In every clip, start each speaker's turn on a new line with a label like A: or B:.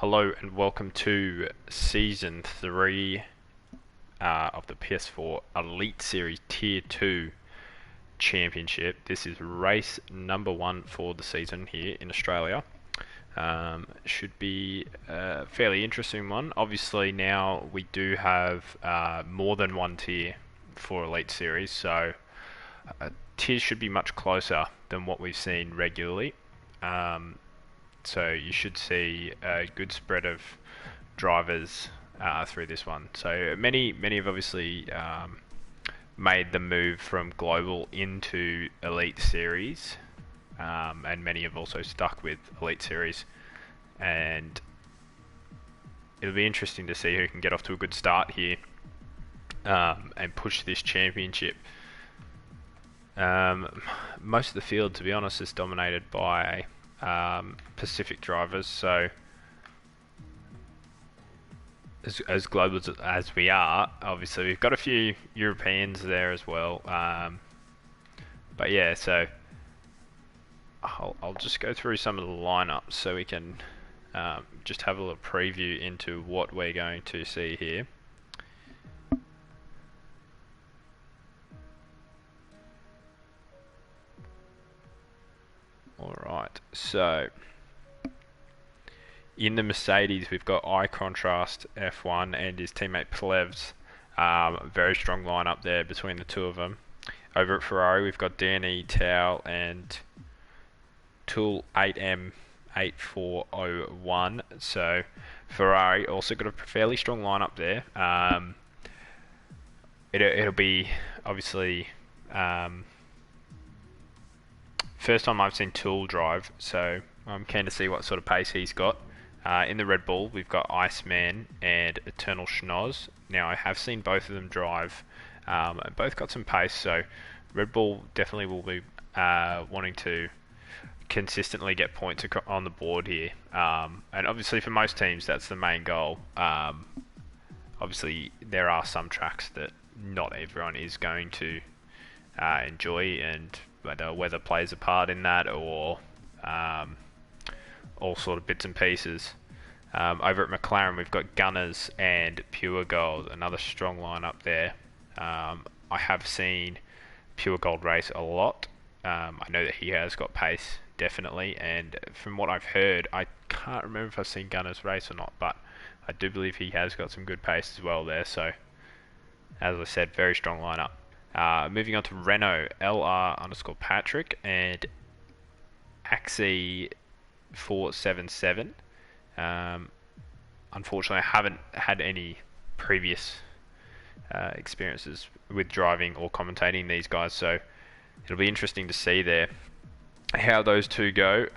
A: Hello and welcome to Season 3 of the PS4 Elite Series Tier 2 Championship. This is race number 1 for the season here in Australia. Should be a fairly interesting one. Obviously now we do have more than one tier for Elite Series, so tiers should be much closer than what we've seen regularly. So you should see a good spread of drivers through this one. So many have obviously made the move from global into Elite Series, and many have also stuck with Elite Series. And it'll be interesting to see who can get off to a good start here and push this championship. Most of the field, to be honest, is dominated by Pacific drivers, so as global as we are, obviously we've got a few Europeans there as well. But yeah, so I'll just go through some of the lineups so we can just have a little preview into what we're going to see here. Alright, so in the Mercedes we've got Eye Contrast F1 and his teammate Plevs. Very strong lineup there between the two of them. Over at Ferrari we've got Danny Tao and Tool 8M8401. So Ferrari also got a fairly strong lineup there. It'll be obviously first time I've seen Tool drive, so I'm keen to see what sort of pace he's got. In the Red Bull, we've got Iceman and Eternal Schnoz. Now, I have seen both of them drive, and both got some pace, so Red Bull definitely will be wanting to consistently get points on the board here. And obviously for most teams, that's the main goal. Obviously, there are some tracks that not everyone is going to enjoy, and weather plays a part in that, or all sort of bits and pieces. Over at Mclaren we've got Gunners and Pure Gold, another strong lineup there. I have seen Pure Gold race a lot. I know that he has got pace, definitely, and from what I've heard, I can't remember if I've seen Gunners race or not, but I do believe he has got some good pace as well there, so as I said, very strong lineup. Moving on to Renault, LR_Patrick and Axie477. Unfortunately, I haven't had any previous experiences with driving or commentating these guys, so it'll be interesting to see there how those two go,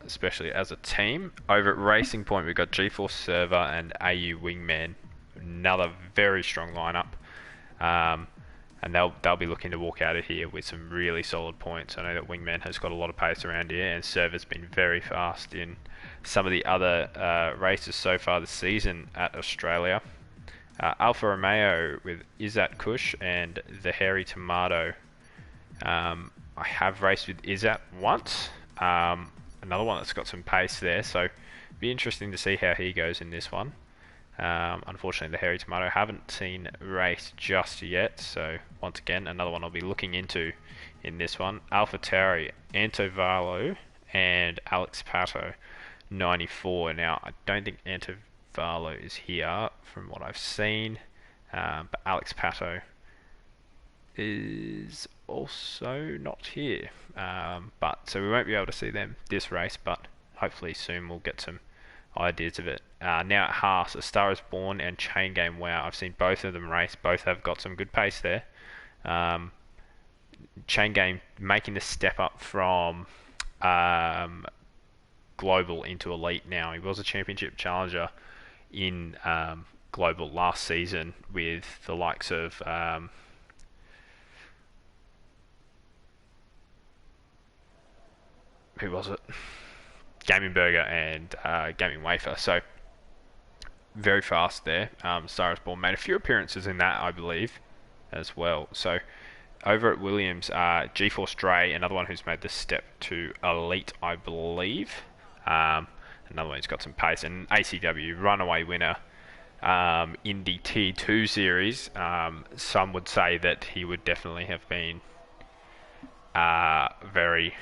A: especially as a team. Over at Racing Point, we've got GeForce Server and AU Wingman, another very strong lineup. And they'll be looking to walk out of here with some really solid points. I know that Wingman has got a lot of pace around here, and Server's been very fast in some of the other races so far this season at Australia. Alfa Romeo with Izzat Kush and the Hairy Tomato. I have raced with Izzat once. Another one that's got some pace there, so it'll be interesting to see how he goes in this one. Unfortunately, the Hairy Tomato haven't seen race just yet, so once again, another one I'll be looking into in this one. Alpha Tauri, Antovalo, and Alex Pato, 94. Now, I don't think Antovalo is here from what I've seen, but Alex Pato is also not here. So we won't be able to see them this race, but hopefully soon we'll get some ideas of it. Now at Haas, A Star Is Born and Chain Game. Wow, I've seen both of them race. Both have got some good pace there. Chain Game making the step up from global into elite now. He was a championship challenger in global last season with the likes of who was it? Gaming Burger and Gaming Wafer. So very fast there. Star Is Born made a few appearances in that, I believe, as well. So over at Williams, GeForce Dre, another one who's made the step to elite, I believe. another one who's got some pace. And ACW, runaway winner in the Tier 2 series. Some would say that he would definitely have been very,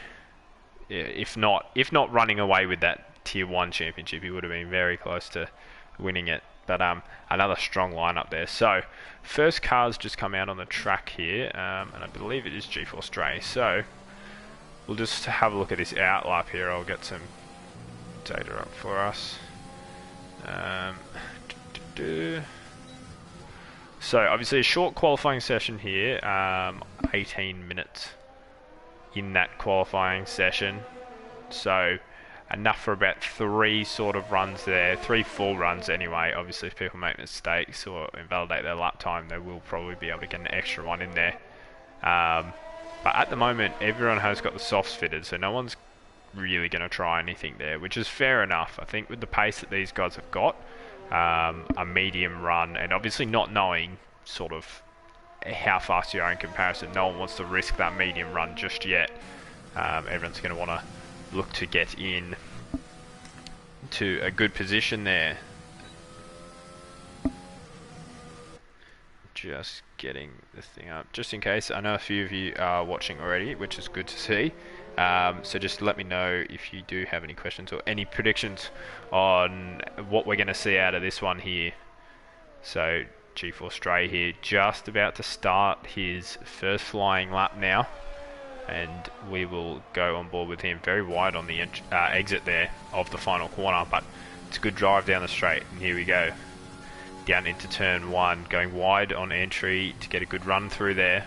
A: if not running away with that Tier 1 championship, he would have been very close to winning it. But another strong lineup there. So first car's just come out on the track here, and I believe it is GeForce Race. So we'll just have a look at this outlap here. I'll get some data up for us. So obviously a short qualifying session here, 18 minutes in that qualifying session. So enough for about 3 sort of runs there, 3 full runs anyway. Obviously if people make mistakes or invalidate their lap time, they will probably be able to get an extra one in there. But at the moment everyone has got the softs fitted, so no one's really going to try anything there, which is fair enough. I think with the pace that these guys have got, a medium run, and obviously not knowing sort of how fast you are in comparison, no one wants to risk that medium run just yet. Everyone's going to want to look to get in to a good position there. Just getting the thing up, just in case. I know a few of you are watching already, which is good to see. So just let me know if you do have any questions or any predictions on what we're going to see out of this one here. So GeForce Stray here, just about to start his first flying lap now, and we will go on board with him. Very wide on the exit there of the final corner, but it's a good drive down the straight, and here we go. Down into turn 1, going wide on entry to get a good run through there.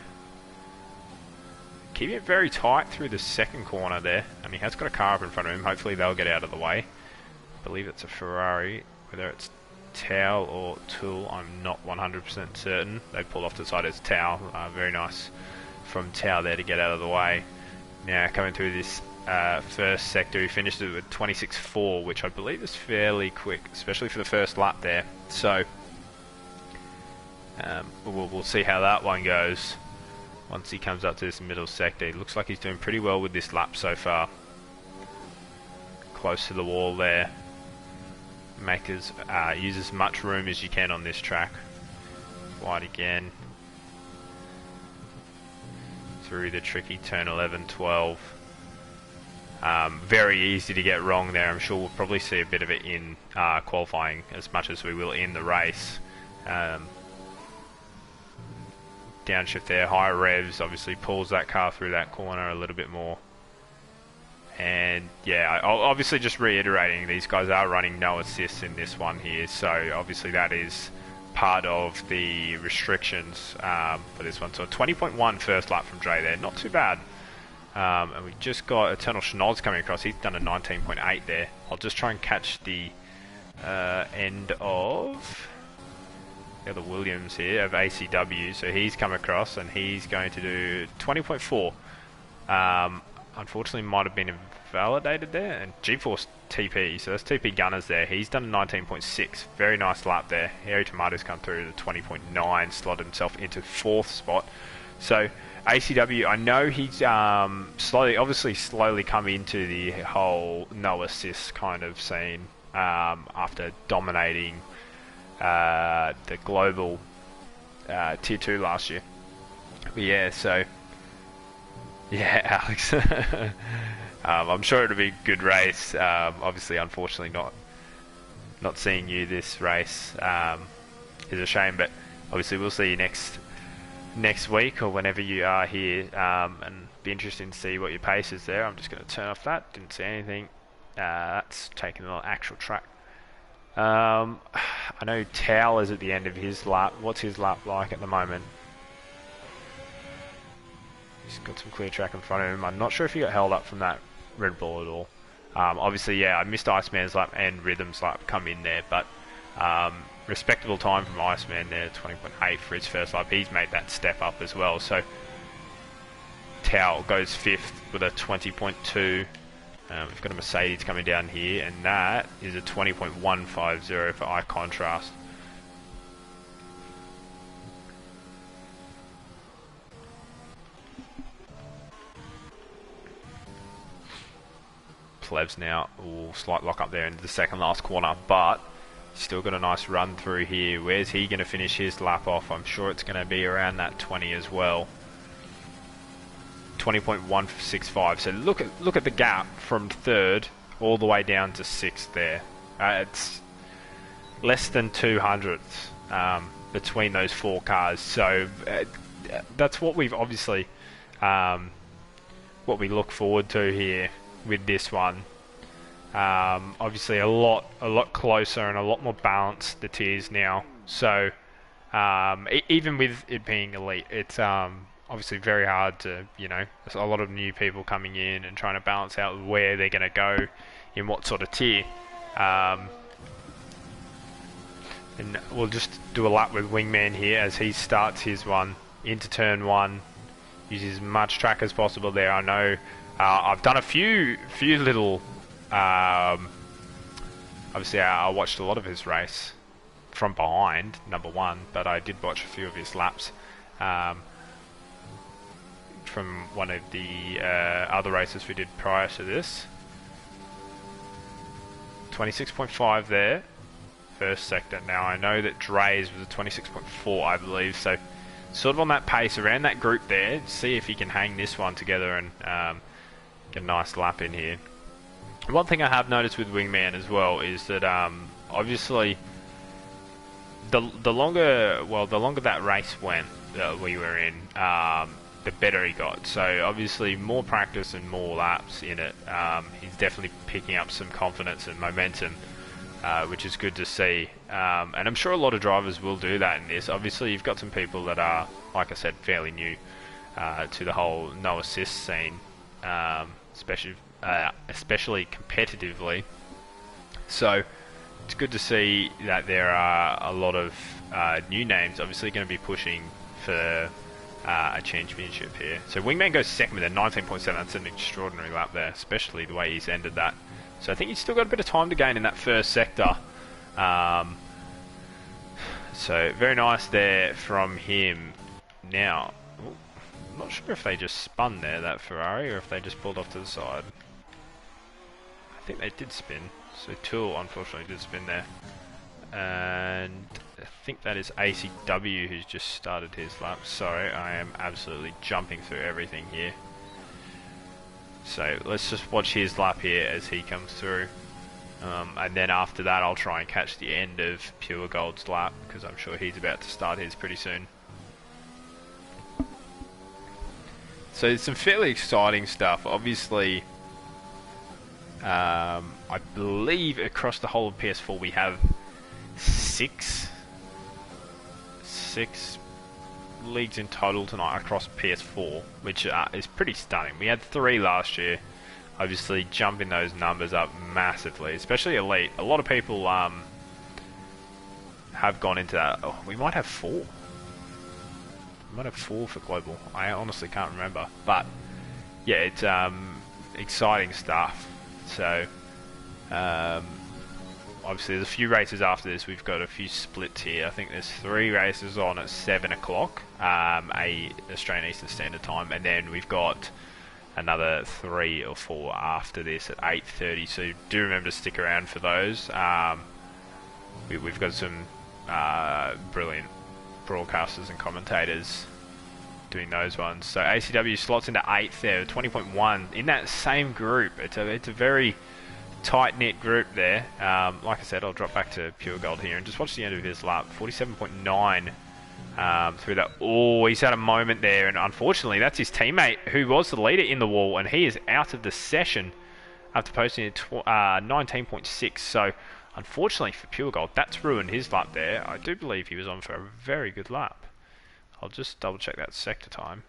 A: Keeping it very tight through the second corner there, and he has got a car up in front of him. Hopefully they'll get out of the way. I believe it's a Ferrari, whether it's Tau or Tool, I'm not 100% certain. They pulled off to the side as Tau. Very nice from Tau there to get out of the way. Now coming through this first sector, he finished it with 26.4, which I believe is fairly quick, especially for the first lap there. So we'll see how that one goes once he comes up to this middle sector. It looks like he's doing pretty well with this lap so far. Close to the wall there. Use as much room as you can on this track. Wide again. Through the tricky turn 11, 12. Very easy to get wrong there. I'm sure we'll probably see a bit of it in qualifying as much as we will in the race. Downshift there, higher revs, obviously pulls that car through that corner a little bit more. And yeah, obviously just reiterating, these guys are running no assists in this one here, so obviously that is part of the restrictions for this one. So 20.1 first lap from Dre there, not too bad. And we just got Eternal Schnoz coming across. He's done a 19.8 there. I'll just try and catch the end of the other Williams here of ACW. So he's come across and he's going to do 20.4. Unfortunately might have been invalidated there. And GeForce TP, so that's TP Gunners there. He's done a 19.6. Very nice lap there. Harry Tomato's come through to 20.9, slotted himself into 4th spot. So ACW, I know he's slowly come into the whole no assist kind of scene after dominating the global tier 2 last year. But yeah, so yeah, Alex, I'm sure it'll be a good race. Obviously, unfortunately, not seeing you this race is a shame, but obviously we'll see you next week or whenever you are here, and be interesting to see what your pace is there. I'm just going to turn off that. Didn't see anything. That's taking the actual track. I know Towel is at the end of his lap. What's his lap like at the moment? He's got some clear track in front of him. I'm not sure if he got held up from that Red Bull at all. Obviously, yeah, I missed Iceman's lap and Rhythm's lap come in there, but respectable time from Iceman there, 20.8 for his first lap. He's made that step up as well. So Towel goes 5th with a 20.2. We've got a Mercedes coming down here, and that is a 20.150 for eye contrast. levs now. Ooh, slight lock up there into the second last corner, but still got a nice run through here. Where's he going to finish his lap off? I'm sure it's going to be around that 20 as well. 20.165. So look at the gap from third all the way down to sixth there. It's less than 200ths between those four cars. So that's what we've obviously what we look forward to here with this one. Obviously a lot closer and a lot more balanced it is now. So even with it being elite, it's obviously very hard to, there's a lot of new people coming in and trying to balance out where they're going to go in what sort of tier. And we'll just do a lap with Wingman here as he starts his one into turn one. Use as much track as possible there. I know I've done a few little... obviously I watched a lot of his race from behind, number one, but I did watch a few of his laps from one of the other races we did prior to this. 26.5 there, first sector. Now I know that Dre's was a 26.4, I believe, so sort of on that pace around that group there. See if he can hang this one together and get a nice lap in here. One thing I have noticed with Wingman as well is that obviously the longer that race went that we were in, the better he got. So obviously more practice and more laps in it. He's definitely picking up some confidence and momentum, which is good to see. And I'm sure a lot of drivers will do that in this. Obviously you've got some people that are, like I said, fairly new to the whole no assist scene, especially competitively. So it's good to see that there are a lot of new names obviously going to be pushing for a championship here. So Wingman goes second with a 19.7. That's an extraordinary lap there, especially the way he's ended that. So I think he's still got a bit of time to gain in that first sector. So very nice there from him. Now, I'm not sure if they just spun there, that Ferrari, or if they just pulled off to the side. I think they did spin. So Tool unfortunately did spin there. And I think that is ACW who's just started his lap. Sorry, I am absolutely jumping through everything here. So let's just watch his lap here as he comes through. And then after that I'll try and catch the end of Pure Gold's lap, because I'm sure he's about to start his pretty soon. So it's some fairly exciting stuff. Obviously, I believe across the whole of PS4 we have six leagues in total tonight across PS4, which is pretty stunning. We had 3 last year, obviously jumping those numbers up massively, especially Elite. A lot of people have gone into that. Oh, we might have 4. We might have 4 for Global. I honestly can't remember. But yeah, it's exciting stuff. So obviously there's a few races after this. We've got a few splits here. I think there's 3 races on at 7 o'clock, Australian Eastern Standard Time, and then we've got another 3 or 4 after this at 8:30. So do remember to stick around for those. We've got some brilliant broadcasters and commentators doing those ones. So ACW slots into 8th there, 20.1 in that same group. It's a very tight-knit group there. Like I said, I'll drop back to Pure Gold here and just watch the end of his lap. 47.9 through that. Oh, he's had a moment there, and unfortunately that's his teammate who was the leader in the wall, and he is out of the session after posting a 19.6. So unfortunately for Pure Gold, that's ruined his lap there. I do believe he was on for a very good lap. I'll just double check that sector time.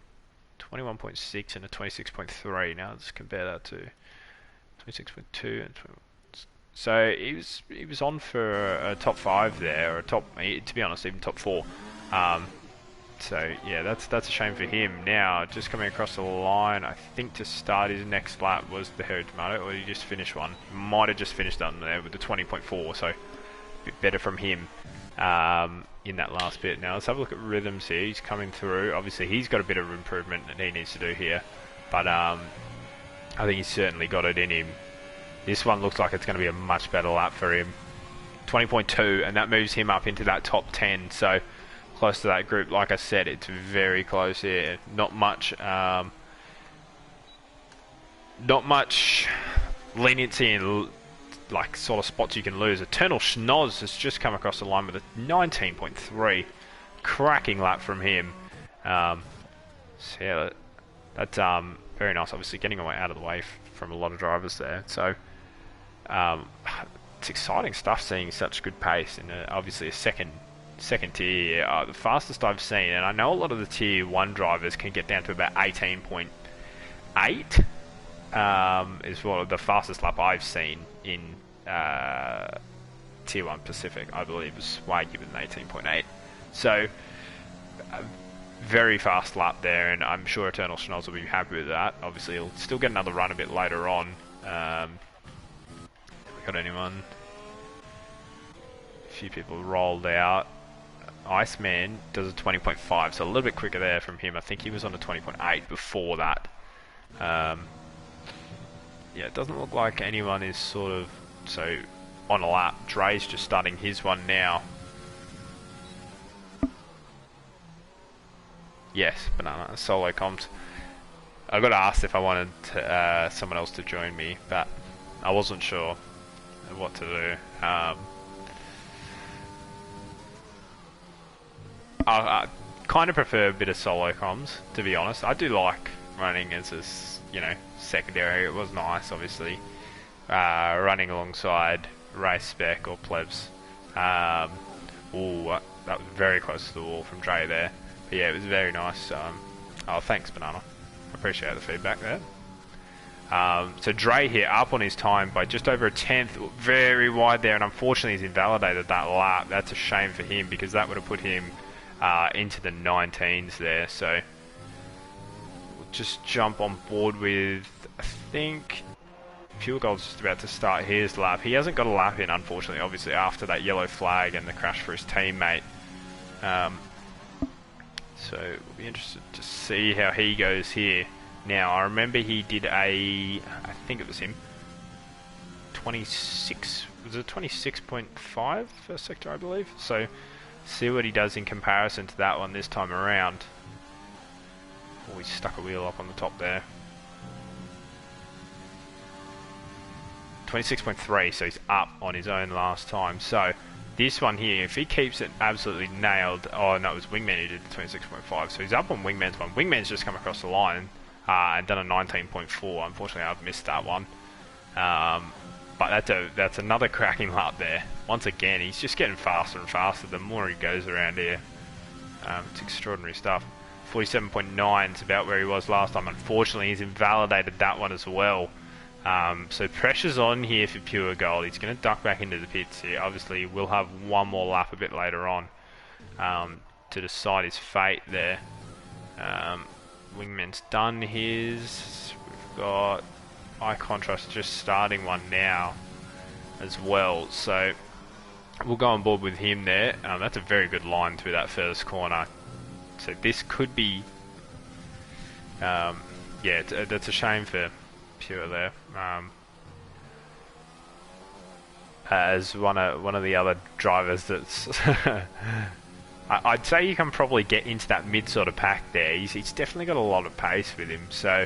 A: 21.6 and a 26.3. Now let's compare that to 26.2 and 21. So he was on for a top 5 there, or a top, to be honest, even top 4. So yeah, that's a shame for him. Now just coming across the line, I think to start his next lap was the Hairy Tomato, or did he just finish one? Might have just finished on there with the 20.4, so a bit better from him in that last bit. Now let's have a look at Rhythms here. He's coming through. Obviously he's got a bit of improvement that he needs to do here, but I think he's certainly got it in him This one looks like it's going to be a much better lap for him. 20.2, and that moves him up into that top 10, so close to that group. Like I said, it's very close here. Not much leniency in like sort of spots you can lose. Eternal Schnoz has just come across the line with a 19.3. Cracking lap from him. So yeah, that's very nice. Obviously getting away out of the way from a lot of drivers there. So it's exciting stuff seeing such good pace in obviously a second tier. The fastest I've seen, and I know a lot of the tier 1 drivers can get down to about 18.8. Is what the fastest lap I've seen in tier 1 Pacific, I believe, was Swaggy with an 18.8. So very fast lap there, and I'm sure Eternal Schnoz will be happy with that. Obviously he'll still get another run a bit later on. Got anyone? A few people rolled out. Iceman does a 20.5, so a little bit quicker there from him. I think he was on a 20.8 before that. Yeah, it doesn't look like anyone is sort of so on a lap. Dre's just starting his one now. Yes, Banana solo comms. I got asked if I wanted someone else to join me, but I wasn't sure what to do. I kind of prefer a bit of solo comms, to be honest. I do like running as a, secondary. It was nice, obviously, running alongside Race Spec or Plebs. Ooh, that was very close to the wall from Dre there. But yeah, it was very nice. Oh, thanks, Banana. I appreciate the feedback there. So Dre here up on his time by just over a tenth, very wide there, and unfortunately he's invalidated that lap. That's a shame for him because that would have put him into the 19s there. So we'll just jump on board with, I think, Pure Gold's just about to start his lap. He hasn't got a lap in, unfortunately, obviously, after that yellow flag and the crash for his teammate. So we'll be interested to see how he goes here. Now, I remember he did I think it was him, 26, was it 26.5 first sector, I believe? So, see what he does in comparison to that one this time around. Oh, he stuck a wheel up on the top there. 26.3, so he's up on his own last time. So, this one here, if he keeps it absolutely nailed, oh no, it was Wingman who did the 26.5, so he's up on Wingman's one. Wingman's just come across the line and done a 19.4. Unfortunately, I've missed that one. But that's another cracking lap there. Once again, he's just getting faster and faster the more he goes around here. It's extraordinary stuff. 47.9 is about where he was last time. Unfortunately, he's invalidated that one as well. So pressure's on here for Pure Gold. He's going to duck back into the pits here. Obviously, we'll have one more lap a bit later on to decide his fate there. Wingman's done his. We've got Eye Contrast just starting one now as well. So we'll go on board with him there. That's a very good line through that first corner. So this could be... yeah, that's a shame for Pure there. As one of the other drivers that's... I'd say you can probably get into that mid sort of pack there. He's definitely got a lot of pace with him, so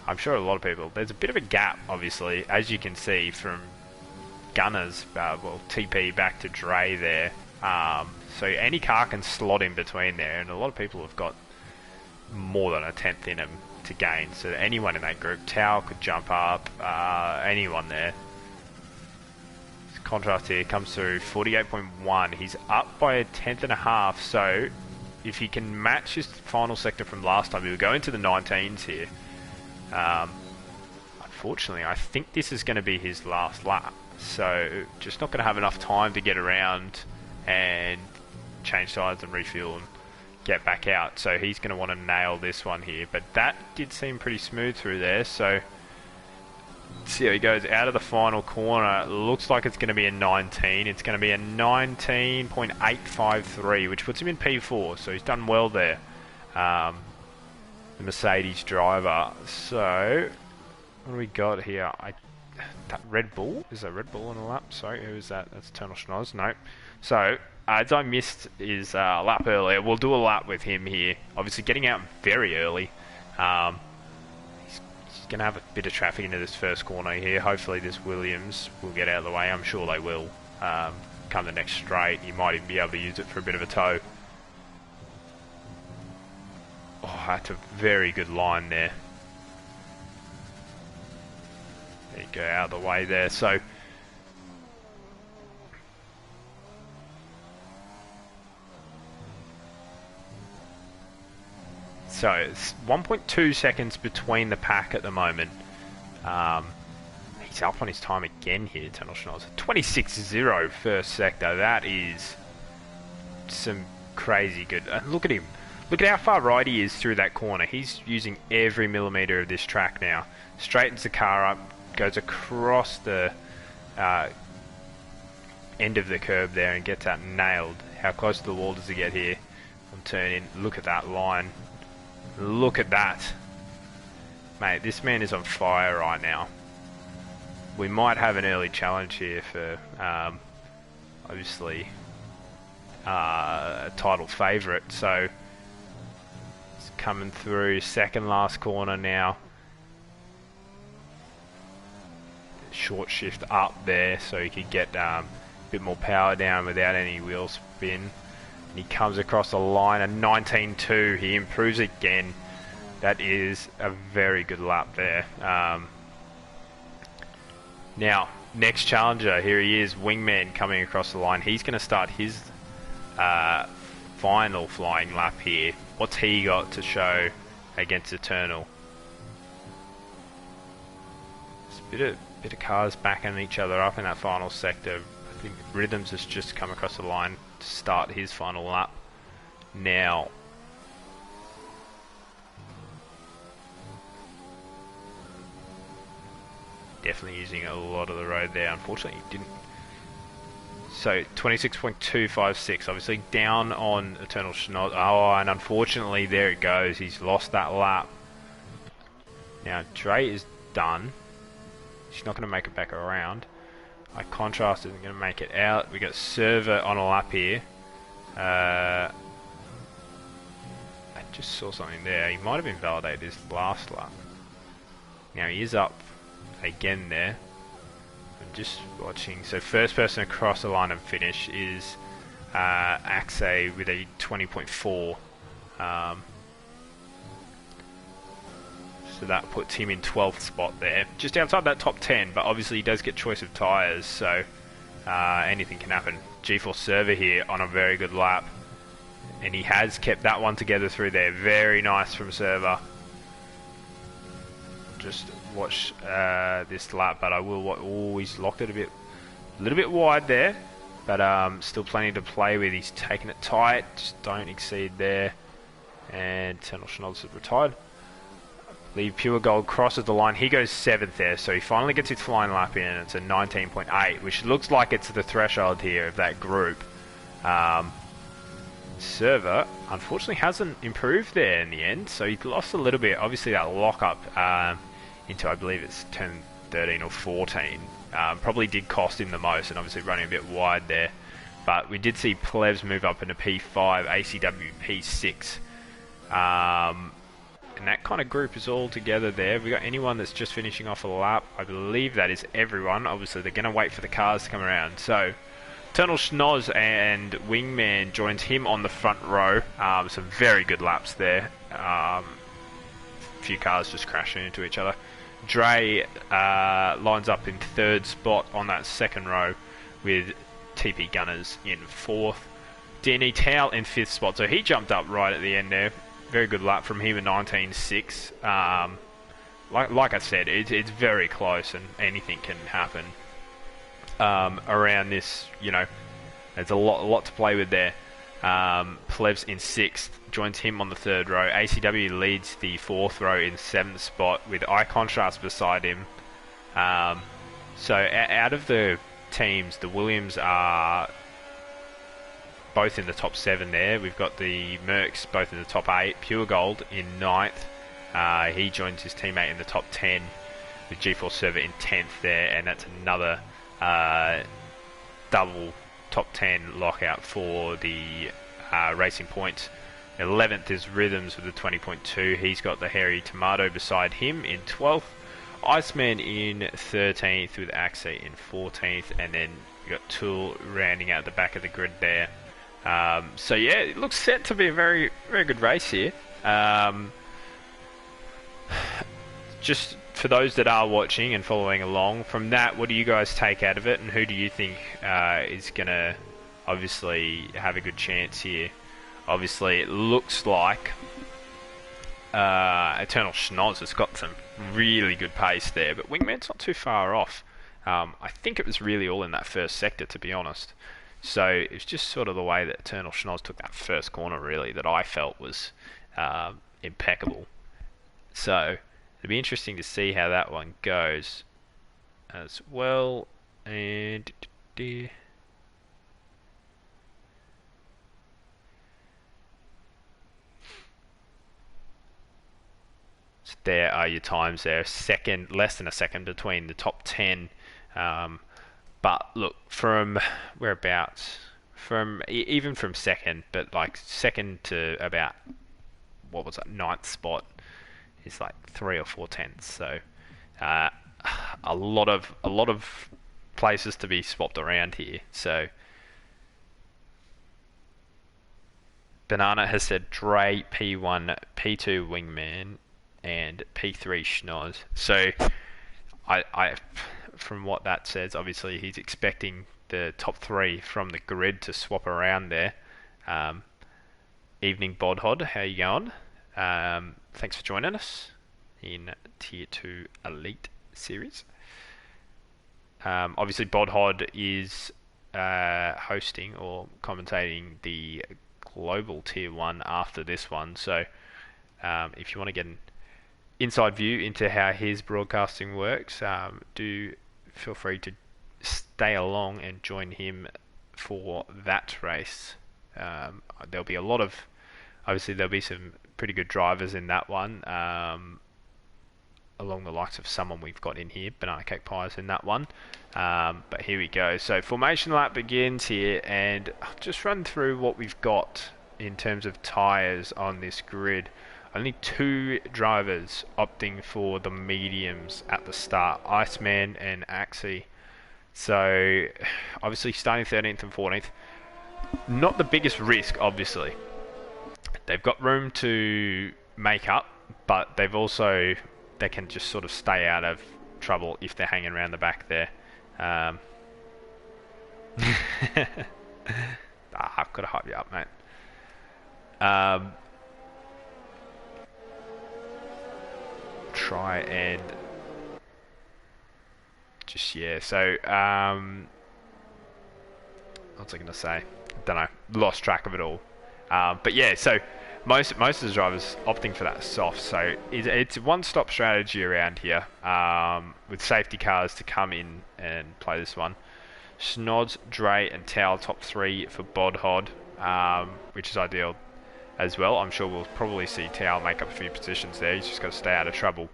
A: I'm sure a lot of people... There's a bit of a gap, obviously, as you can see from Gunner's, TP back to Dre there. So any car can slot in between there, and a lot of people have got more than a tenth in them to gain. So anyone in that group, Tao could jump up, anyone there. Contrast here comes through 48.1. He's up by a tenth and a half, so if he can match his final sector from last time, he'll go into the 19s here. Unfortunately, I think this is going to be his last lap, so just not going to have enough time to get around and change sides and refuel and get back out. So he's going to want to nail this one here, but that did seem pretty smooth through there. So see how he goes out of the final corner. Looks like it's going to be a 19. It's going to be a 19.853, which puts him in P4. So he's done well there, the Mercedes driver. So what do we got here? that Red Bull? Is that Red Bull on the lap? Sorry, who is that? That's Eternal Schnoz. No. So, as I missed his lap earlier, we'll do a lap with him here. Obviously getting out very early. He's going to have a bit of traffic into this first corner here. Hopefully this Williams will get out of the way. I'm sure they will. Come the next straight. You might even be able to use it for a bit of a tow. Oh, that's a very good line there. There you go, out of the way there. So it's 1.2 seconds between the pack at the moment. He's up on his time again here, Eternal Schnoz. 26.0 first sector. That is some crazy good. Look at him. Look at how far right he is through that corner. He's using every millimetre of this track now. Straightens the car up, goes across the end of the curb there and gets that nailed. How close to the wall does he get here on turn in? Look at that line. Look at that. Mate, this man is on fire right now. We might have an early challenge here for, obviously, a title favourite. So, he's coming through second last corner now. Short shift up there so he could get a bit more power down without any wheel spin. And he comes across the line at 19.2. He improves again. That is a very good lap there. Now, next challenger, here he is, Wingman coming across the line. He's going to start his final flying lap here. What's he got to show against Eternal? It's a bit of cars backing each other up in that final sector. I think Rhythms has just come across the line to start his final lap. Now, definitely using a lot of the road there. Unfortunately, he didn't. So 26.256, obviously down on Eternal Schnoz. Oh, and unfortunately, there it goes. He's lost that lap. Now, Dre is done. She's not going to make it back around. My contrast isn't going to make it out. We got Server on a lap here. I just saw something there. He might have invalidated his last lap. Now he is up again there. I'm just watching. So first person across the line and finish is Axe with a 20.4. So that puts him in 12th spot there. Just outside that top 10, but obviously he does get choice of tyres, so anything can happen. G4 Server here on a very good lap. And he has kept that one together through there. Very nice from Server. Just watch this lap, but I will... Oh, he's locked it a little bit wide there, but still plenty to play with. He's taking it tight. Just don't exceed there. And Eternal Schnoz has retired. Leave Pure Gold crosses the line. He goes 7th there, so he finally gets his flying lap in. It's a 19.8, which looks like it's the threshold here of that group. Server, unfortunately, hasn't improved there in the end, so he lost a little bit. Obviously, that lock-up into, I believe it's turn 13 or 14, probably did cost him the most, and obviously running a bit wide there. But we did see Plebs move up into P5, ACW P6. And that kind of group is all together there. Have we got anyone that's just finishing off a lap? I believe that is everyone. Obviously, they're going to wait for the cars to come around. So, Eternal Schnoz and Wingman joins him on the front row. Some very good laps there. A few cars just crashing into each other. Dre lines up in 3rd spot on that 2nd row with TP Gunners in 4th. Danny Towel in 5th spot. So he jumped up right at the end there. Very good lap from him at 19.6. Like I said, it's very close and anything can happen around this. You know, there's a lot to play with there. Plebs in 6th, joins him on the 3rd row. ACW leads the 4th row in 7th spot with Eye Contrast beside him. So out of the teams, the Williams are both in the top 7 there. We've got the Mercs both in the top 8. Pure Gold in 9th. He joins his teammate in the top 10. with G4 Server in 10th there, and that's another double top 10 lockout for the Racing Points. 11th is Rhythms with a 20.2. He's got the Hairy Tomato beside him in 12th. Iceman in 13th with Axie in 14th, and then you got Tool rounding out the back of the grid there. So yeah, it looks set to be a very, very good race here. Just for those that are watching and following along, from that, what do you guys take out of it, and who do you think is going to obviously have a good chance here? Obviously, it looks like Eternal Schnoz has got some really good pace there, but Wingman's not too far off. I think it was really all in that first sector, to be honest. So it's just sort of the way that Eternal Schnoz took that first corner, really, that I felt was impeccable. So it'll be interesting to see how that one goes as well. And so there are your times there. Second, less than a second between the top 10. But look, from whereabouts, even from second, but like second to about, what was that, 9th spot is like 3 or 4 tenths. So a lot of places to be swapped around here. So Banana has said Dre P1, P2 Wingman, and P3 Schnoz. So I from what that says, obviously he's expecting the top 3 from the grid to swap around there. Evening Bodhod, how you going? Thanks for joining us in Tier 2 Elite Series. Obviously Bodhod is hosting or commentating the Global Tier 1 after this one, so if you want to get an inside view into how his broadcasting works, do feel free to stay along and join him for that race. There'll be a lot of, obviously there'll be some pretty good drivers in that one, along the likes of someone we've got in here, Banana Cake Pies in that one. But here we go. So formation lap begins here, and I'll just run through what we've got in terms of tyres on this grid. Only 2 drivers opting for the mediums at the start, Iceman and Axie. So obviously starting 13th and 14th, not the biggest risk, obviously. They've got room to make up, but they can just sort of stay out of trouble if they're hanging around the back there. I've got to hype you up, mate. Try and just, yeah, so what was I going to say? I don't know, lost track of it all. But yeah, so most of the drivers opting for that soft, so it's a one-stop strategy around here, with safety cars to come in and play this one. Schnoz, Dre and Tao top 3 for Bodhod, which is ideal as well. I'm sure we'll probably see Tao make up a few positions there. He's just got to stay out of trouble,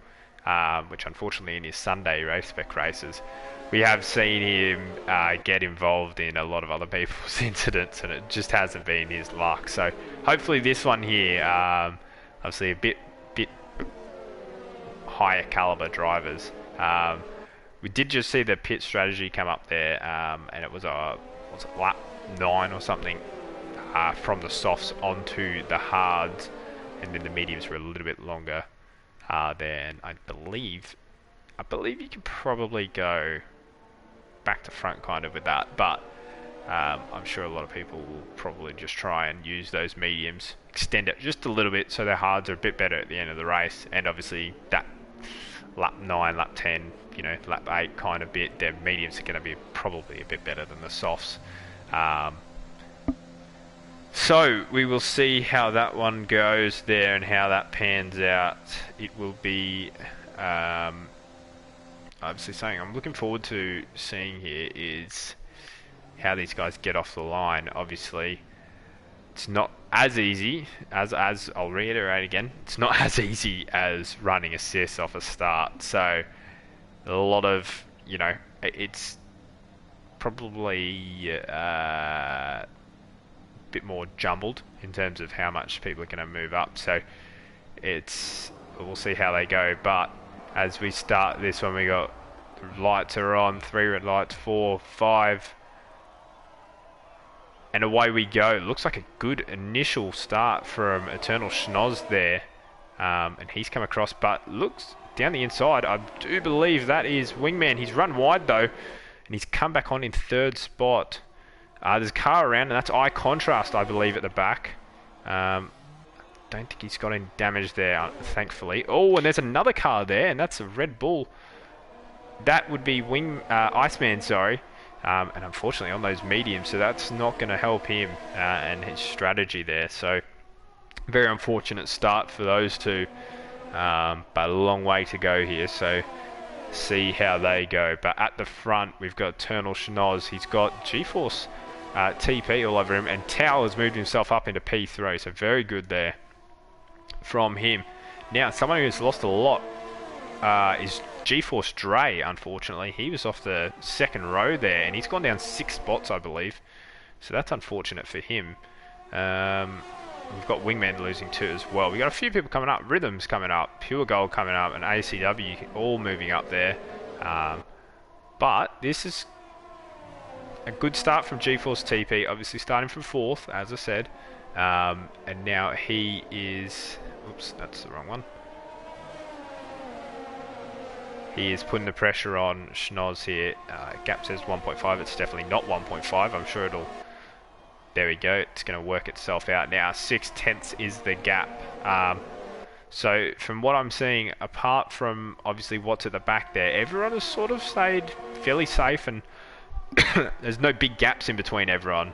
A: which unfortunately in his Sunday race spec races, we have seen him get involved in a lot of other people's incidents, and it just hasn't been his luck. So hopefully this one here, obviously a bit higher caliber drivers. We did just see the pit strategy come up there, and it was lap 9 or something, from the softs onto the hards, and then the mediums were a little bit longer there. And I believe you can probably go back to front kind of with that, but I'm sure a lot of people will probably just try and use those mediums, extend it just a little bit so their hards are a bit better at the end of the race, and obviously that lap 9, lap 10, lap 8 kind of bit, their mediums are going to be probably a bit better than the softs. So we will see how that one goes there and how that pans out. It will be obviously something I'm looking forward to seeing here is how these guys get off the line. Obviously it's not as easy as I'll reiterate again, it's not as easy as running assists off a start. So A lot of, it's probably a bit more jumbled in terms of how much people are going to move up. So we'll see how they go. But as we start this one, we got lights are on, 3 red lights, 4, 5, and away we go. It looks like a good initial start from Eternal Schnoz there, and he's come across, but looks down the inside. I do believe that is Wingman. He's run wide though, and he's come back on in 3rd spot. There's a car around, and that's Eye Contrast, I believe, at the back. Don't think he's got any damage there, thankfully. Oh, and there's another car there, and that's a Red Bull. That would be Iceman, sorry. And unfortunately on those mediums, so that's not going to help him and his strategy there. So very unfortunate start for those two, but a long way to go here. So see how they go. But at the front, we've got Eternal Schnoz. He's got GeForce TP all over him, and Tao has moved himself up into P3. So very good there from him. Now, someone who's lost a lot is GeForce Dre, unfortunately. He was off the 2nd row there, and he's gone down 6 spots, I believe. So that's unfortunate for him. We've got Wingman losing 2 as well. We've got a few people coming up. Rhythm's coming up, Pure Gold coming up, and ACW all moving up there. But this is a good start from GeForce TP, obviously starting from 4th, as I said. And now he is... Oops, that's the wrong one. He is putting the pressure on Schnoz here. Gap says 1.5. It's definitely not 1.5. I'm sure it'll... There we go. It's going to work itself out now. 6/10 is the gap. So from what I'm seeing, apart from obviously what's at the back there, everyone has sort of stayed fairly safe, and there's no big gaps in between everyone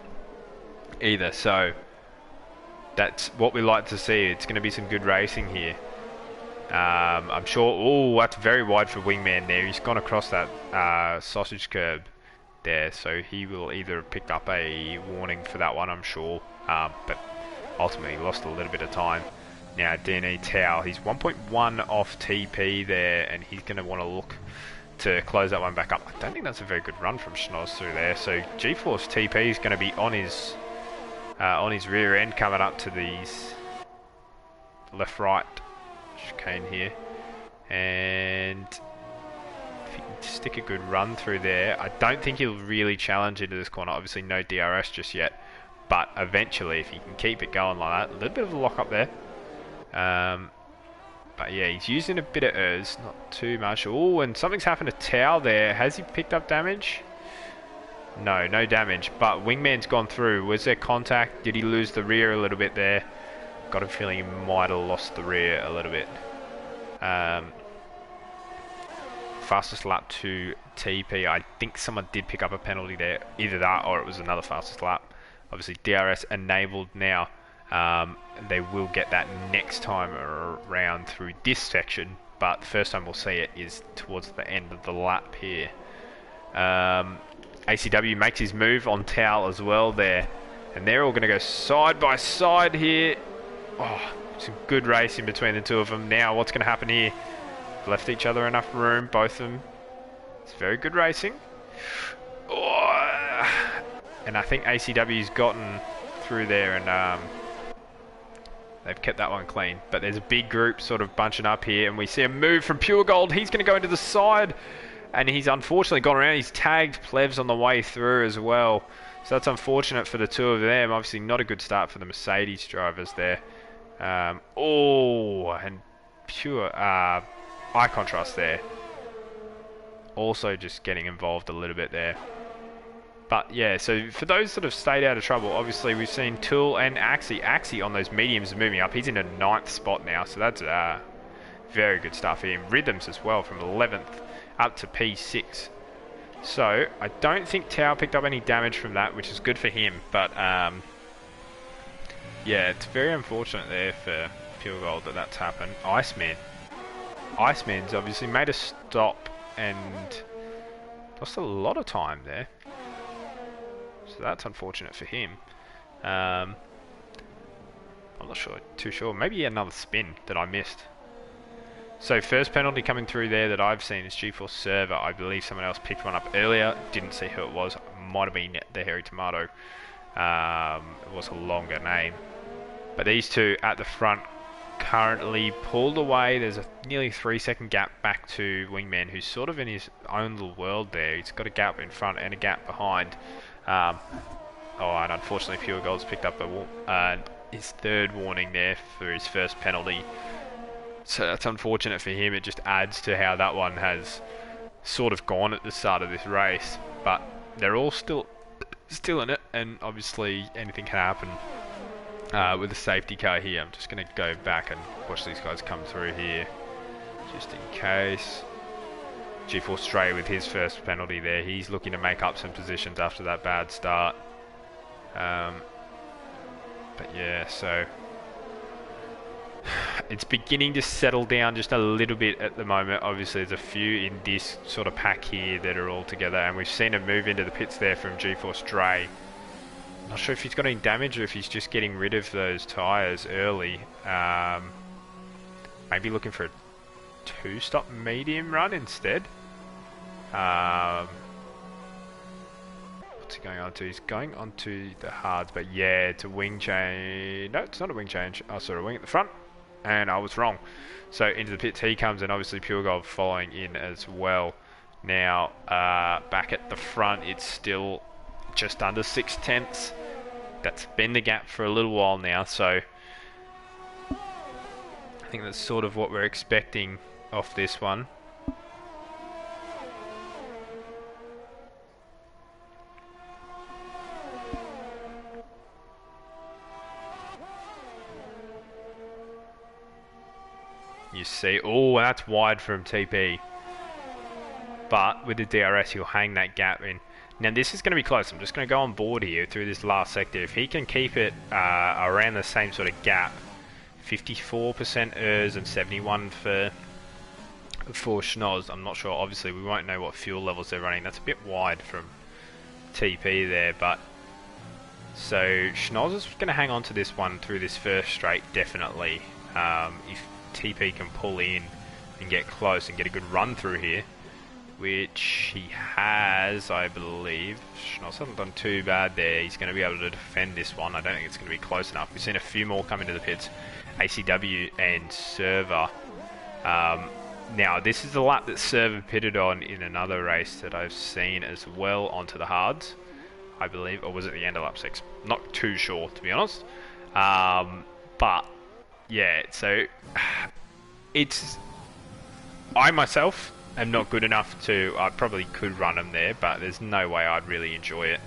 A: either. So that's what we like to see. It's going to be some good racing here. I'm sure... Oh, that's very wide for Wingman there. He's gone across that sausage curb there, so he will either have picked up a warning for that one, I'm sure, but ultimately lost a little bit of time. Now DNE Tao, he's 1.1 off TP there, and he's going to want to look to close that one back up. I don't think that's a very good run from Schnoz through there, so GeForce TP is going to be on his rear end coming up to these left-right chicane here, and if he can stick a good run through there, I don't think he'll really challenge into this corner. Obviously no DRS just yet, but eventually if he can keep it going like that, a little bit of a lock up there. But yeah, he's using a bit of ERS, not too much. Oh, and something's happened to Tao there. Has he picked up damage? No, no damage, but Wingman's gone through. Was there contact? Did he lose the rear a little bit there? Got a feeling he might have lost the rear a little bit. Fastest lap to TP. I think someone did pick up a penalty there. Either that or it was another fastest lap. Obviously DRS enabled now. They will get that next time around through this section, but the first time we'll see it is towards the end of the lap here. ACW makes his move on Tao as well there, and they're all going to go side by side here. Oh, some good racing between the two of them. Now what's going to happen here? Left each other enough room, both of them. It's very good racing. Oh, and I think ACW's gotten through there, and they've kept that one clean. But there's a big group sort of bunching up here, and we see a move from Pure Gold. He's going to go into the side, and he's unfortunately gone around. He's tagged Plevs on the way through as well. So that's unfortunate for the two of them. Obviously not a good start for the Mercedes drivers there. Oh, and Pure eye contrast there. Also just getting involved a little bit there. But yeah, so for those that have stayed out of trouble, obviously we've seen Tool and Axie. Axie on those mediums moving up. He's in a 9th spot now, so that's very good stuff for him. Rhythms as well from 11th up to P6. So I don't think Tao picked up any damage from that, which is good for him. But yeah, it's very unfortunate there for Pure Gold that that's happened. Iceman's obviously made a stop and lost a lot of time there. So that's unfortunate for him. I'm not too sure. Maybe another spin that I missed. So first penalty coming through there that I've seen is G4 Server. I believe someone else picked one up earlier. Didn't see who it was. Might have been the Hairy Tomato. It was a longer name. But these two at the front currently pulled away. There's a nearly 3-second gap back to Wingman, who's sort of in his own little world there. He's got a gap in front and a gap behind. And unfortunately Pure Gold's picked up his third warning there for his first penalty. So that's unfortunate for him. It just adds to how that one has sort of gone at the start of this race. But they're all still in it, and obviously anything can happen with the safety car here. I'm just going to go back and watch these guys come through here, just in case. G4 Stray with his first penalty there. He's looking to make up some positions after that bad start. But yeah, so it's beginning to settle down just a little bit at the moment. Obviously there's a few in this sort of pack here that are all together, and we've seen a move into the pits there from G4 Stray. Not sure if he's got any damage or if he's just getting rid of those tyres early. Maybe looking for a 2-stop medium run instead. What's he going on to? He's going on to the hards, but yeah, it's a wing change. No, it's not a wing change. Oh, sorry, a wing at the front. And I was wrong. So into the pits he comes, and obviously Pure Gold following in as well. Now, back at the front, it's still just under 6/10. That's been the gap for a little while now, so I think that's sort of what we're expecting off this one. You see, oh, that's wide from TP. But with the DRS, he'll hang that gap in. Now this is going to be close. I'm just going to go on board here through this last sector. If he can keep it around the same sort of gap, 54% ERS and 71 for Schnoz. I'm not sure. Obviously, we won't know what fuel levels they're running. That's a bit wide from TP there, but so Schnoz is going to hang on to this one through this first straight, definitely. If TP can pull in and get close and get a good run through here, which he has, I believe. Schnoz hasn't done too bad there. He's going to be able to defend this one. I don't think it's going to be close enough. We've seen a few more come into the pits. ACW and Server. Now, this is the lap that Server pitted on in another race that I've seen as well onto the hards, I believe. Or was it the end of lap 6? Not too sure, to be honest. But, yeah, so it's... I myself am not good enough to... I probably could run them there, but there's no way I'd really enjoy it,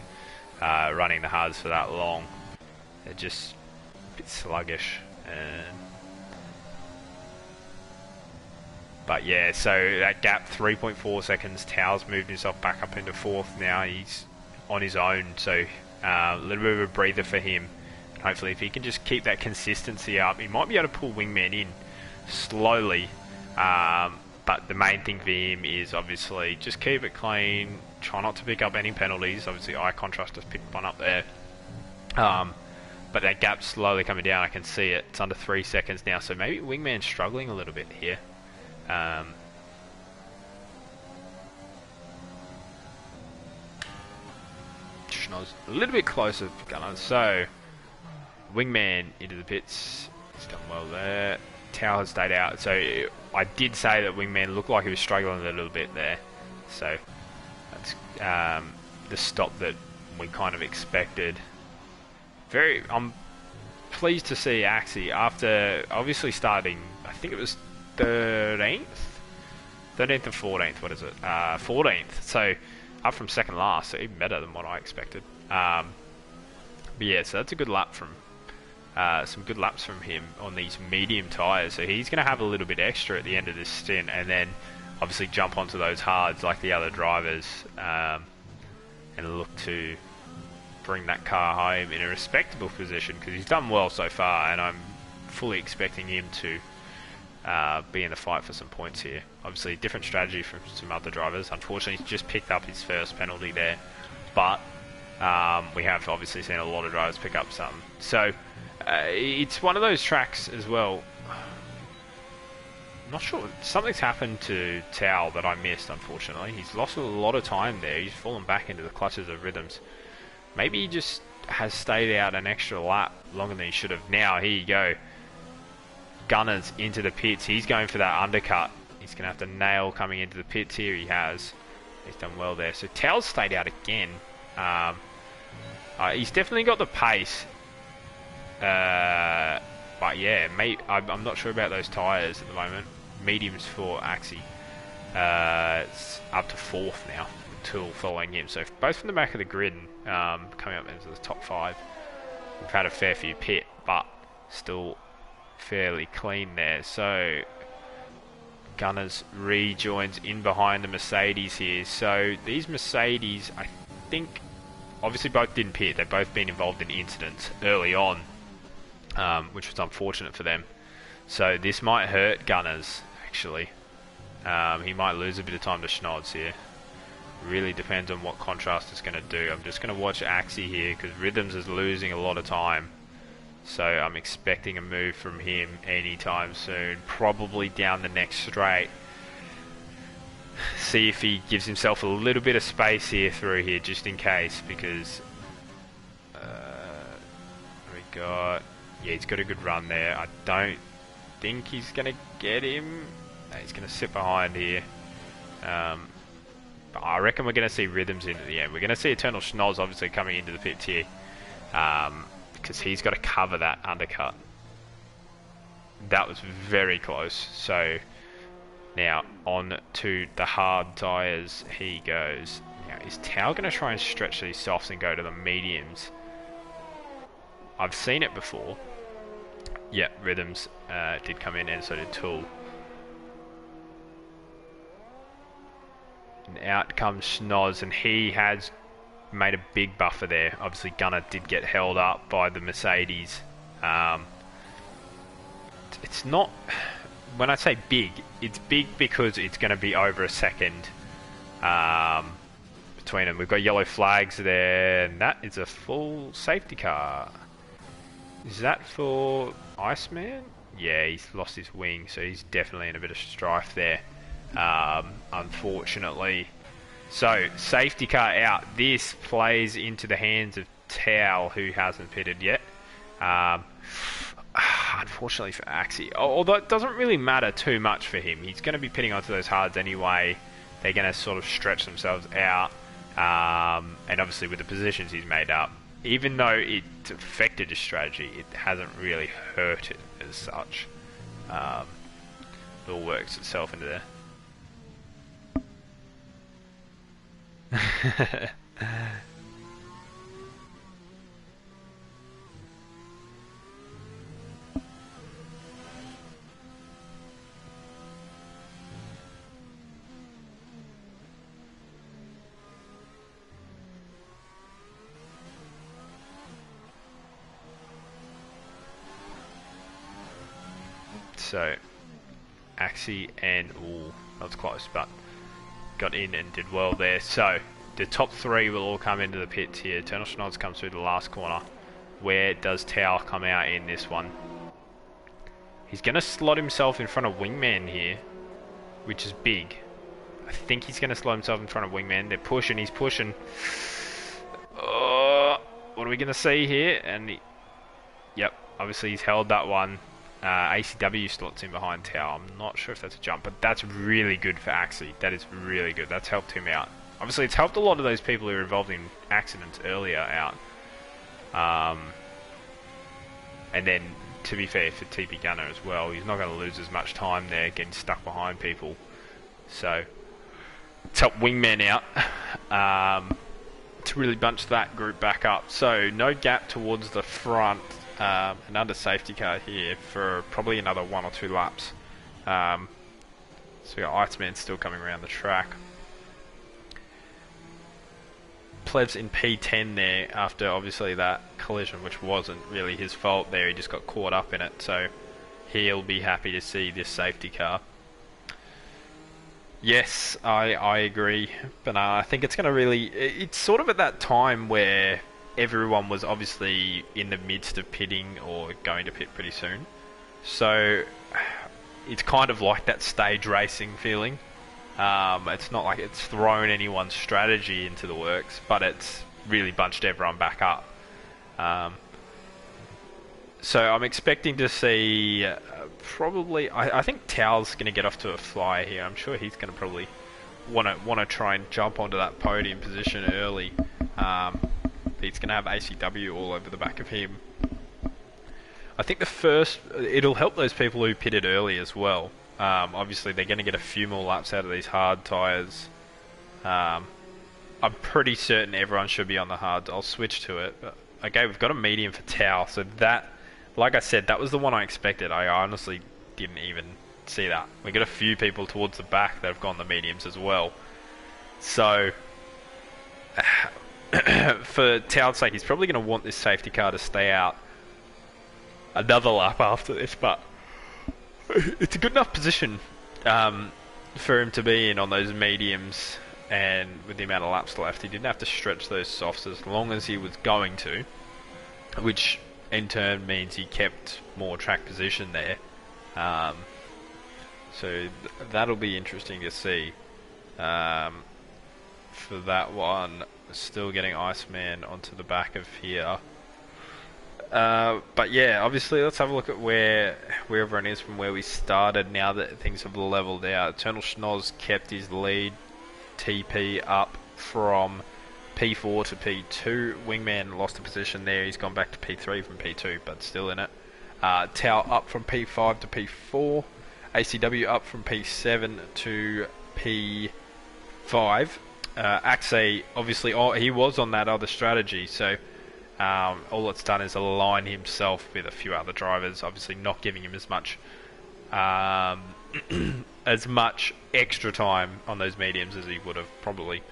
A: running the hards for that long. They're just a bit sluggish. But yeah, so that gap, 3.4 seconds. Tao's moved himself back up into 4th now. He's on his own, so a little bit of a breather for him. Hopefully if he can just keep that consistency up, he might be able to pull Wingman in slowly. But the main thing for him is obviously just keep it clean, try not to pick up any penalties. Obviously eye contrast has picked one up there. But that gap's slowly coming down, I can see it. It's under 3 seconds now, so maybe Wingman's struggling a little bit here. Schnoz a little bit closer, Gunner. So Wingman into the pits. He's done well there. Tao has stayed out. So I did say that Wingman looked like he was struggling a little bit there. So that's the stop that we kind of expected. I'm pleased to see Axie after obviously starting, I think it was 13th or 14th, what is it? 14th, so up from second last, so even better than what I expected. But yeah, so that's a good lap from some good laps from him on these medium tyres, so he's going to have a little bit extra at the end of this stint, and then obviously jump onto those hards like the other drivers, and look to bring that car home in a respectable position, because he's done well so far, and I'm fully expecting him to be in the fight for some points here. Obviously different strategy from some other drivers. Unfortunately he's just picked up his first penalty there, but we have obviously seen a lot of drivers pick up some. So it's one of those tracks as well not sure. Something's happened to Tao that I missed, unfortunately. He's lost a lot of time there. He's fallen back into the clutches of Rhythms. Maybe he just has stayed out an extra lap longer than he should have. Now, here you go. Gunners into the pits. He's going for that undercut. He's going to have to nail coming into the pits here. He has. He's done well there. So Tao's stayed out again. He's definitely got the pace. But yeah, I'm not sure about those tyres at the moment. Mediums for Axie. It's up to 4th now. Tool following him. So both from the back of the grid coming up into the top 5. We've had a fair few pit, but still fairly clean there. So Gunners rejoins in behind the Mercedes here. So these Mercedes, I think, obviously both didn't pit. They've both been involved in incidents early on, which was unfortunate for them. So this might hurt Gunners, actually. He might lose a bit of time to Schnods here. Really depends on what Contrast is going to do. I'm just going to watch Axie here because Rhythms is losing a lot of time. So I'm expecting a move from him anytime soon. Probably down the next straight. See if he gives himself a little bit of space here through here just in case, because yeah, he's got a good run there. I don't think he's going to get him. No, he's going to sit behind here. But I reckon we're going to see Rhythms in at the end. We're going to see Eternal Schnoz obviously coming into the pits here, because he's got to cover that undercut. That was very close. So now on to the hard tyres he goes. Now is Tao going to try and stretch these softs and go to the mediums? I've seen it before. Yeah, Rhythms did come in, and so did Tool. And out comes Schnoz, and he has made a big buffer there. Obviously Gunner did get held up by the Mercedes. It's not, when I say big, it's big because it's going to be over a second between them. We've got yellow flags there, and that is a full safety car. Is that for Iceman? Yeah, he's lost his wing, so he's definitely in a bit of strife there, unfortunately. So, safety car out. This plays into the hands of Tao, who hasn't pitted yet. Unfortunately for Axie. Although it doesn't really matter too much for him. He's going to be pitting onto those hards anyway. They're going to sort of stretch themselves out. And obviously with the positions he's made up, even though it affected his strategy, it hasn't really hurt it as such. It all works itself into there. So, Axie and, ooh, that was close, but got in and did well there. So, the top 3 will all come into the pits here. Eternal Schnoz comes through the last corner. Where does Tao come out in this one? He's going to slot himself in front of Wingman here, which is big. I think he's going to slot himself in front of Wingman. They're pushing, he's pushing. What are we going to see here? And yep, obviously he's held that one. ACW slots in behind Tao. I'm not sure if that's a jump, but that's really good for Axie. That is really good. That's helped him out. Obviously, it's helped a lot of those people who were involved in accidents earlier out. And then, to be fair, for TP Gunner as well, he's not going to lose as much time there getting stuck behind people. So, it's helped Wingman out to really bunch that group back up. So, no gap towards the front. Another safety car here for probably another 1 or 2 laps. So we got Iceman still coming around the track. Plev's in P10 there after obviously that collision, which wasn't really his fault there. He just got caught up in it. So he'll be happy to see this safety car. Yes, I agree. But I think it's going to really... It's sort of at that time where everyone was obviously in the midst of pitting or going to pit pretty soon. So it's kind of like that stage racing feeling. It's not like it's thrown anyone's strategy into the works, but it's really bunched everyone back up. So I'm expecting to see probably. I think Tao's going to get off to a flyer here. I'm sure he's going to probably want to try and jump onto that podium position early. He's going to have ACW all over the back of him. I think it'll help those people who pitted early as well. Obviously, they're going to get a few more laps out of these hard tyres. I'm pretty certain everyone should be on the hards. I'll switch to it. But, okay, we've got a medium for Tao. So that, like I said, that was the one I expected. I honestly didn't even see that. We got a few people towards the back that have gone the mediums as well. So, for Tao's sake, he's probably going to want this safety car to stay out another lap after this, but it's a good enough position for him to be in on those mediums, and with the amount of laps left, he didn't have to stretch those softs as long as he was going to, which in turn means he kept more track position there. So that'll be interesting to see. For that one, still getting Iceman onto the back of here. But yeah, obviously let's have a look at where everyone is from where we started now that things have leveled out. Eternal Schnoz kept his lead. TP up from P4 to P2. Wingman lost a position there. He's gone back to P3 from P2, but still in it. Tao up from P5 to P4. ACW up from P7 to P5. Axe, obviously, he was on that other strategy, so all it's done is align himself with a few other drivers, obviously not giving him as much extra time on those mediums as he would have probably.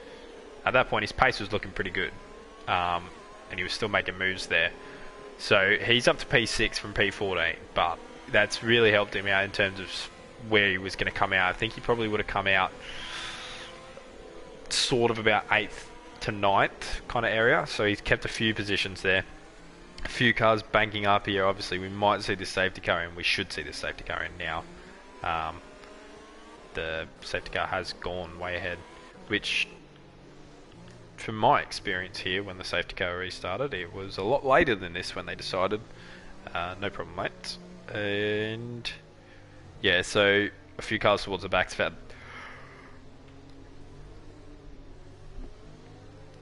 A: At that point, his pace was looking pretty good, and he was still making moves there. So he's up to P6 from P14, but that's really helped him out in terms of where he was going to come out. I think he probably would have come out sort of about 8th to 9th kind of area, so he's kept a few positions there. A few cars banking up here. Obviously we might see this safety car in. We should see this safety car in now. The safety car has gone way ahead, which from my experience here, when the safety car restarted, it was a lot later than this when they decided. No problem, mate. And yeah, so a few cars towards the back. About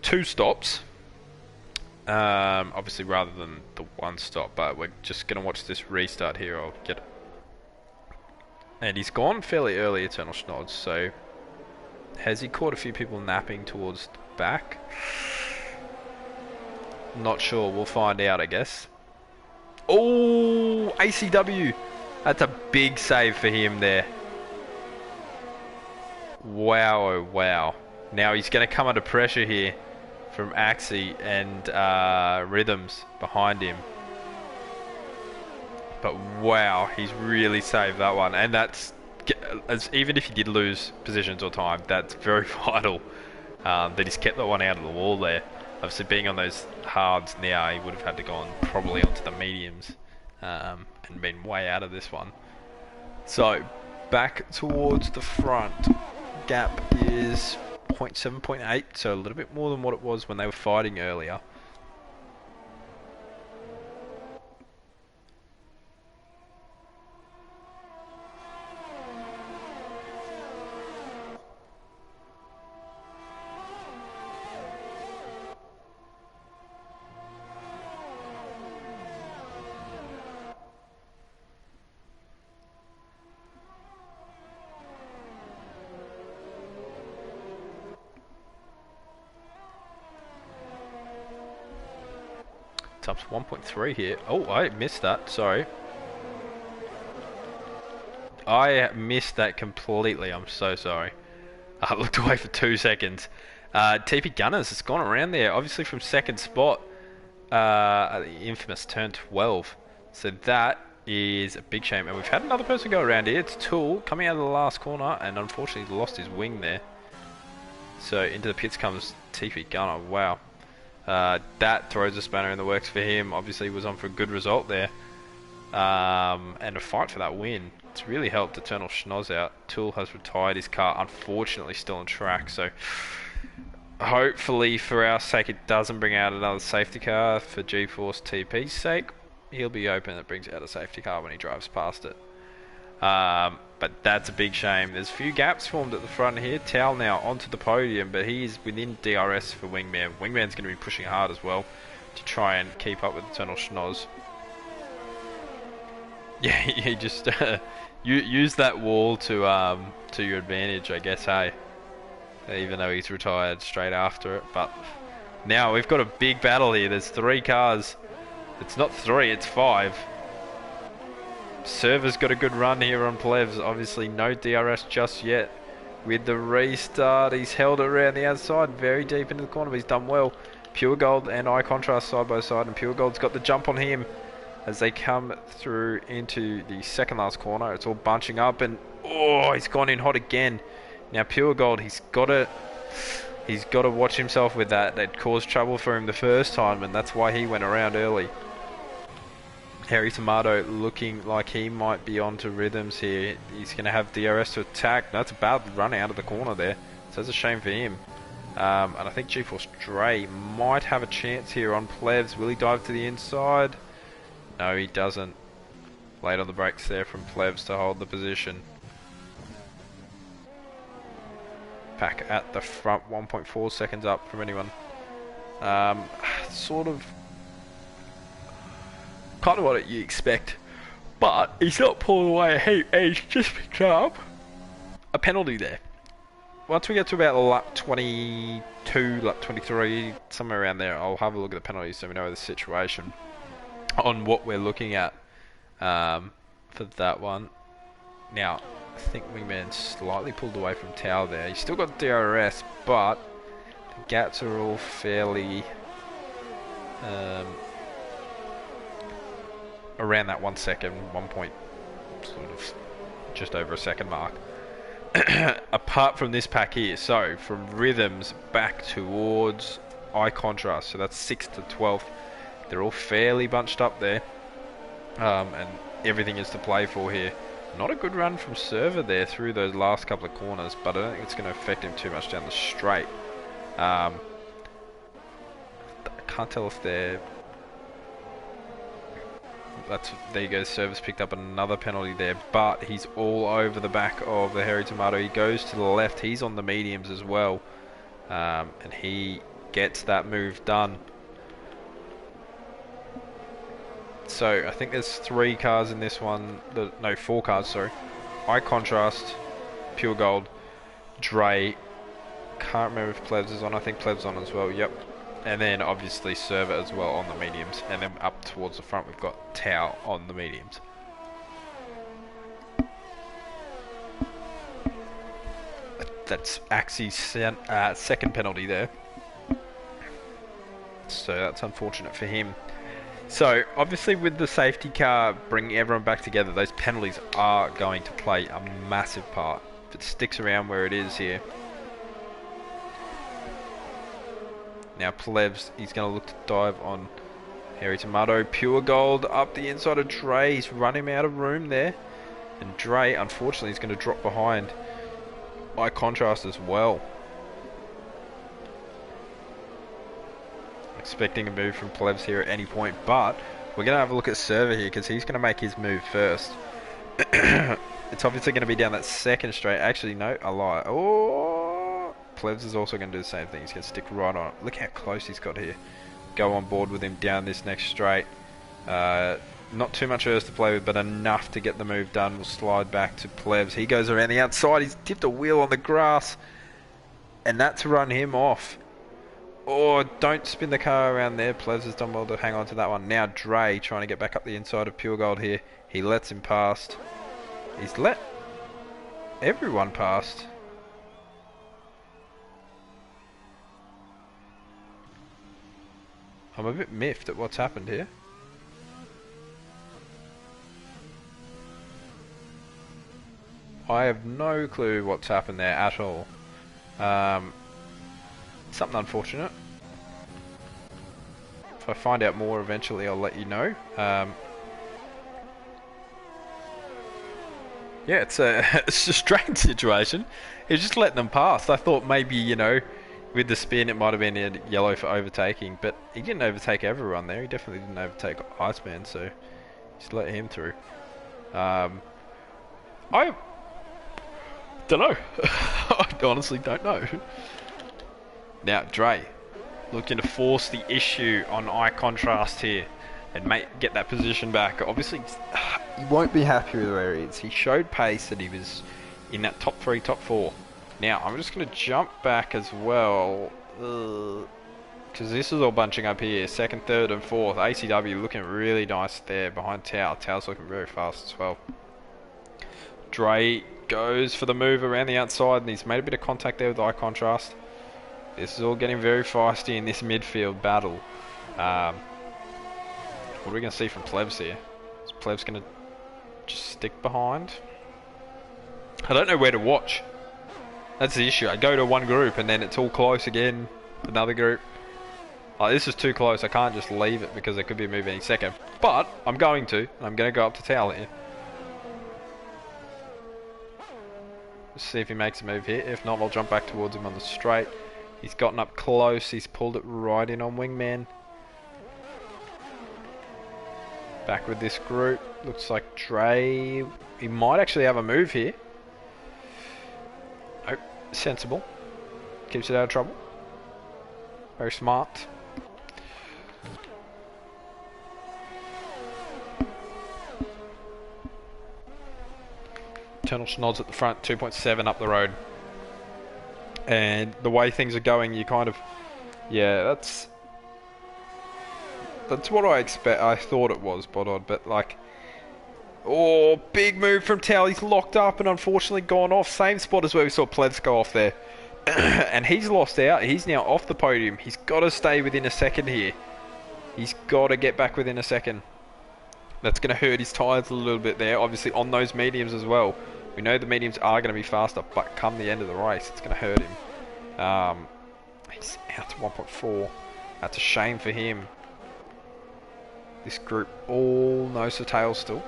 A: 2 stops, obviously rather than the 1 stop, but we're just going to watch this restart here. I'll get it. And he's gone fairly early, Eternal Schnoz, so has he caught a few people napping towards the back? Not sure, we'll find out, I guess. Oh, ACW! That's a big save for him there. Wow, oh wow. Now he's going to come under pressure here from Axie and Rhythms behind him. But wow, he's really saved that one. And that's, even if he did lose positions or time, that's very vital that he's kept that one out of the wall there. Obviously being on those hards now, he would have had to go on probably onto the mediums and been way out of this one. So back towards the front, gap is 0.7, 0.8, so a little bit more than what it was when they were fighting earlier. It's up to 1.3 here. Oh, I missed that. Sorry. I missed that completely. I'm so sorry. I looked away for 2 seconds. TP Gunners has gone around there, obviously from 2nd spot. The infamous turn 12. So that is a big shame. And we've had another person go around here. It's Tool coming out of the last corner and unfortunately lost his wing there. So into the pits comes TP Gunner. Wow. That throws a spanner in the works for him. Obviously was on for a good result there. And a fight for that win. It's really helped Eternal Schnoz out. Tool has retired his car, unfortunately still on track, so hopefully for our sake it doesn't bring out another safety car. For GeForce TP's sake, he'll be hoping it brings out a safety car when he drives past it. But that's a big shame. There's a few gaps formed at the front here. Tal now onto the podium, but he is within DRS for Wingman. Wingman's going to be pushing hard as well to try and keep up with Eternal Schnoz. Yeah, he just you use that wall to your advantage, I guess. Hey, even though he's retired straight after it. But now we've got a big battle here. There's 3 cars. It's not 3, it's 5. Server's got a good run here on Plevs. Obviously no DRS just yet. With the restart, he's held it around the outside, very deep into the corner, but he's done well. Pure Gold and Eye Contrast side by side, and Pure Gold's got the jump on him as they come through into the second last corner. It's all bunching up, and oh, he's gone in hot again. Now Pure Gold, he's got to watch himself with that. That caused trouble for him the first time, and that's why he went around early. Harry Tomato looking like he might be onto rhythms here. He's going to have DRS to attack. That's a bad run out of the corner there. So that's a shame for him. And I think GeForce Dre might have a chance here on Plevs. Will he dive to the inside? No, he doesn't. Late on the brakes there from Plevs to hold the position. Pack at the front, 1.4 seconds up from anyone. Sort of kind of what you expect, but he's not pulling away a heap. He's just picked up a penalty there. Once we get to about lap 22, lap 23, somewhere around there, I'll have a look at the penalties so we know the situation on what we're looking at for that one. Now, I think Wingman slightly pulled away from Tao there. He's still got DRS, but the gaps are all fairly around that 1 second, 1 point, sort of just over a second mark. Apart from this pack here, so from rhythms back towards Eye Contrast, so that's 6th to 12th. They're all fairly bunched up there, and everything is to play for here. Not a good run from Server there through those last couple of corners, but I don't think it's going to affect him too much down the straight. I can't tell if they're... there you go, Server's picked up another penalty there, but he's all over the back of the Hairy Tomato. He goes to the left, he's on the mediums as well, and he gets that move done. So I think there's 3 cars in this one, no, 4 cars, sorry. Eye Contrast, Pure Gold, Dre, can't remember if Plevs is on, I think Plevs on as well, yep. And then obviously Server as well on the mediums. And then up towards the front we've got Tao on the mediums. That's Axie's second penalty there. So that's unfortunate for him. So obviously with the safety car bringing everyone back together, those penalties are going to play a massive part. If it sticks around where it is here. Now Plevs, he's going to look to dive on Hairy Tomato. Pure Gold up the inside of Dre. He's run him out of room there. And Dre, unfortunately, is going to drop behind Eye Contrast as well. Expecting a move from Plevs here at any point, but we're going to have a look at Server here because he's going to make his move first. It's obviously going to be down that second straight. Actually, no, I lie. Oh! Plevs is also going to do the same thing. He's going to stick right on it. Look how close he's got here. Go on board with him down this next straight. Not too much earth to play with, but enough to get the move done. We'll slide back to Plevs. He goes around the outside. He's tipped a wheel on the grass. And that's run him off. Oh, don't spin the car around there. Plevs has done well to hang on to that one. Now Dre trying to get back up the inside of Pure Gold here. He lets him past. He's let everyone past. I'm a bit miffed at what's happened here. I have no clue what's happened there at all. Something unfortunate. If I find out more eventually, I'll let you know. Yeah, it's a strange situation. He's just letting them pass. I thought maybe, with the spin it might have been a yellow for overtaking, but he didn't overtake everyone there. He definitely didn't overtake Iceman, so just let him through. I don't know. I honestly don't know. Now, Dre looking to force the issue on eye contrast here and get that position back. Obviously, he won't be happy with where he is. He showed pace that he was in that top 3, top 4. Now, I'm just going to jump back as well, because this is all bunching up here. 2nd, 3rd and 4th. ACW looking really nice there behind Tao. Tao's looking very fast as well. Dre goes for the move around the outside, and he's made a bit of contact there with eye contrast. This is all getting very feisty in this midfield battle. What are we going to see from Plebs here? Is Plebs going to just stick behind? I don't know where to watch. That's the issue. I go to one group and then it's all close again. Another group. Oh, this is too close. I can't just leave it because there could be a move any second. But I'm going to. I'm going to go up to Tal here. Let's see if he makes a move here. If not, I'll jump back towards him on the straight. He's gotten up close. He's pulled it right in on Wingman. Back with this group. Looks like Dre. He might actually have a move here. Oh, sensible. Keeps it out of trouble. Very smart. Eternal Schnods at the front, 2.7 up the road. And the way things are going, you kind of... Yeah, that's what I expect. I thought it was, but like... Oh, big move from Tal. He's locked up and unfortunately gone off. Same spot as where we saw Plebs go off there. And he's lost out. He's now off the podium. He's got to stay within a second here. He's got to get back within a second. That's going to hurt his tyres a little bit there. Obviously on those mediums as well. We know the mediums are going to be faster, but come the end of the race, it's going to hurt him. He's out to 1.4. That's a shame for him. This group all nose to tail still.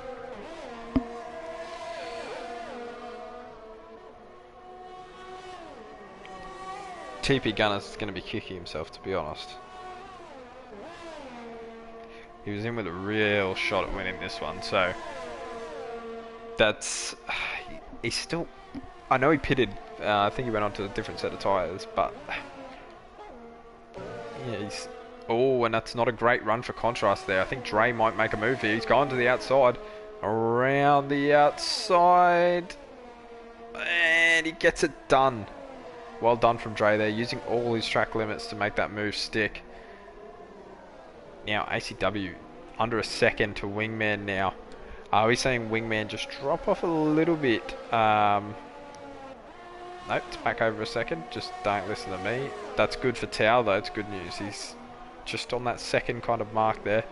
A: TP Gunner's going to be kicking himself, to be honest. He was in with a real shot at winning this one, so that's... He's still... I know he pitted. I think he went on to a different set of tyres, but... Yeah, he's... Oh, and that's not a great run for contrast there. I think Dre might make a move here. He's gone to the outside. Around the outside. And he gets it done. Well done from Dre there, using all his track limits to make that move stick. Now, ACW, under a second to Wingman now. Are we saying Wingman just drop off a little bit? Nope, it's back over a second. Just don't listen to me. That's good for Tao though, it's good news. He's just on that second kind of mark there.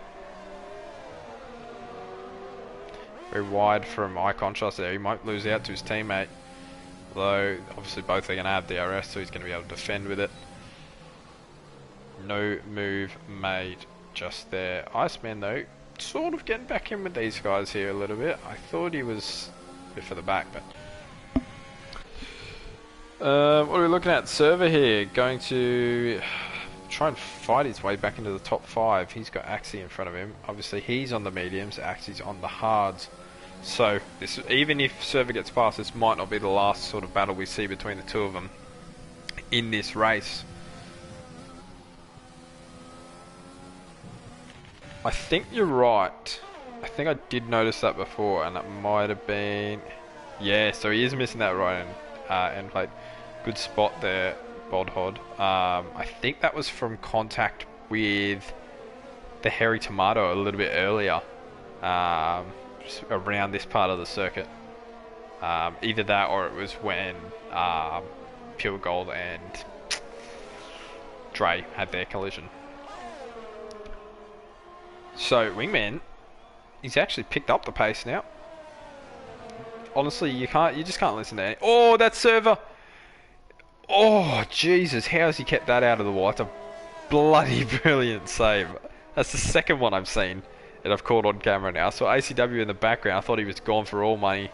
A: Very wide from eye contrast there. He might lose out to his teammate. Although, obviously both are going to have DRS, so he's going to be able to defend with it. No move made just there. Iceman, though, sort of getting back in with these guys here a little bit. I thought he was a bit for the back, but... what are we looking at? Server here, going to try and fight his way back into the top 5. He's got Axie in front of him. Obviously, he's on the mediums, Axie's on the hards. So, this, even if Server gets past, this might not be the last sort of battle we see between the two of them in this race. I think you're right. I think I did notice that before, and that might have been... Yeah, so he is missing that right end plate. Good spot there, Bodhod. I think that was from contact with the Hairy Tomato a little bit earlier. Around this part of the circuit. Either that or it was when Pure Gold and Dre had their collision. So Wingman, he's actually picked up the pace now. Honestly, you just can't listen to it. Oh, that Server! Oh, Jesus, how has he kept that out of the wall? That's a bloody brilliant save. That's the second one I've seen that I've caught on camera now. So ACW in the background, I thought he was gone for all money.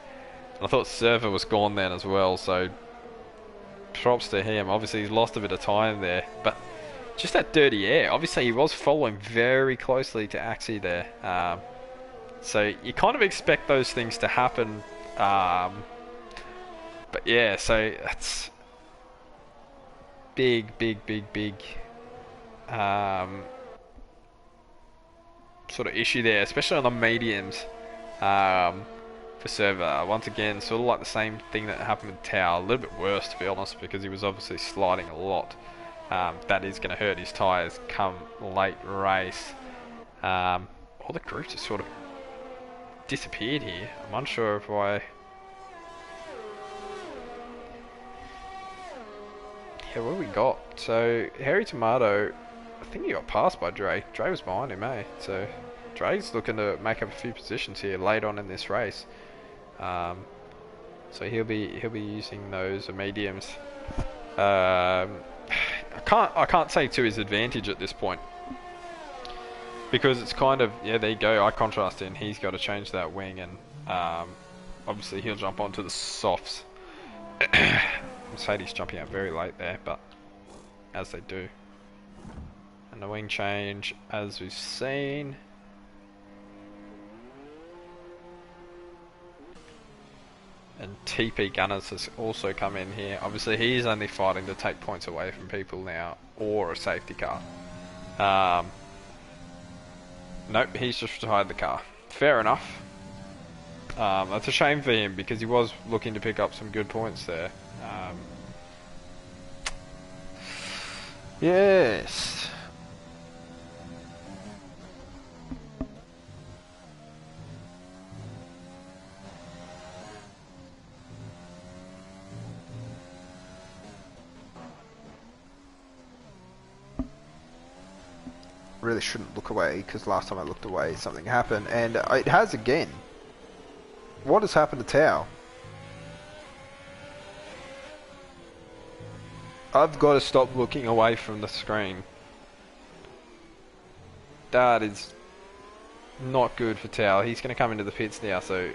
A: I thought Server was gone then as well, so props to him. Obviously he's lost a bit of time there, but just that dirty air. Obviously he was following very closely to Axie there, so you kind of expect those things to happen. But yeah, so that's big sort of issue there, especially on the mediums. For Server, once again, sort of like the same thing that happened with Tao, a little bit worse to be honest, because he was obviously sliding a lot. That is going to hurt his tyres come late race. All the groups just sort of disappeared here. I'm unsure if I... Yeah, what have we got? So, Harry Tomato, I think he got passed by Dre. Dre was behind him, eh? So, Dre's looking to make up a few positions here late on in this race. So he'll be using those mediums. I can't say to his advantage at this point, because it's kind of, yeah, there you go, eye contrast in. He's got to change that wing, and obviously he'll jump onto the softs. Mercedes jumping out very late there, but as they do. And the wing change, as we've seen. And TP Gunners has also come in here. Obviously he's only fighting to take points away from people now, or a safety car. Nope, he's just retired the car. Fair enough. That's a shame for him, because he was looking to pick up some good points there. Yes.
B: Really shouldn't look away, because last time I looked away something happened, and it has again. What has happened to Tao?
A: I've got to stop looking away from the screen. That is not good for Tao. He's going to come into the pits now, so...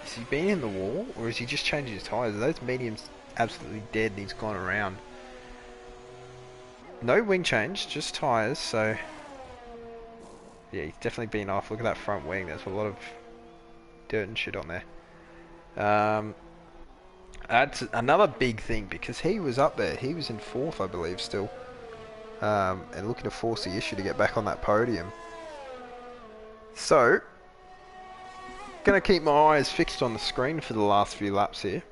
A: Has he been in the wall, or is he just changing his tyres? Are those mediums absolutely dead and he's gone around? No wing change, just tyres, so... Yeah, he's definitely been off. Look at that front wing, there's a lot of dirt and shit on there.
B: That's another big thing, because he was up there. He was in 4th, I believe, still. And looking to force the issue to get back on that podium. So, gonna keep my eyes fixed on the screen for the last few laps here.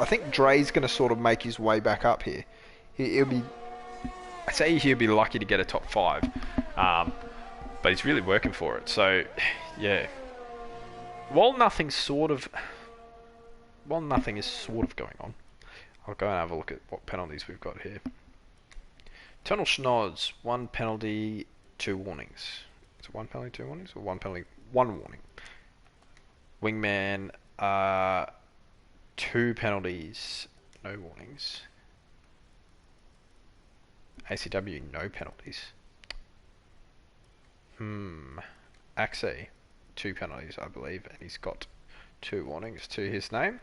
B: I think Dre's going to sort of make his way back up here. He'll be...
A: I say he'll be lucky to get a top 5. But he's really working for it. So, yeah. While nothing is sort of going on, I'll go and have a look at what penalties we've got here. Tunnel Schnoz, 1 penalty, 2 warnings. Is it 1 penalty, 2 warnings? Or 1 penalty, 1 warning? Wingman, 2 penalties, no warnings. ACW, no penalties. Axie, 2 penalties, I believe, and he's got 2 warnings to his name.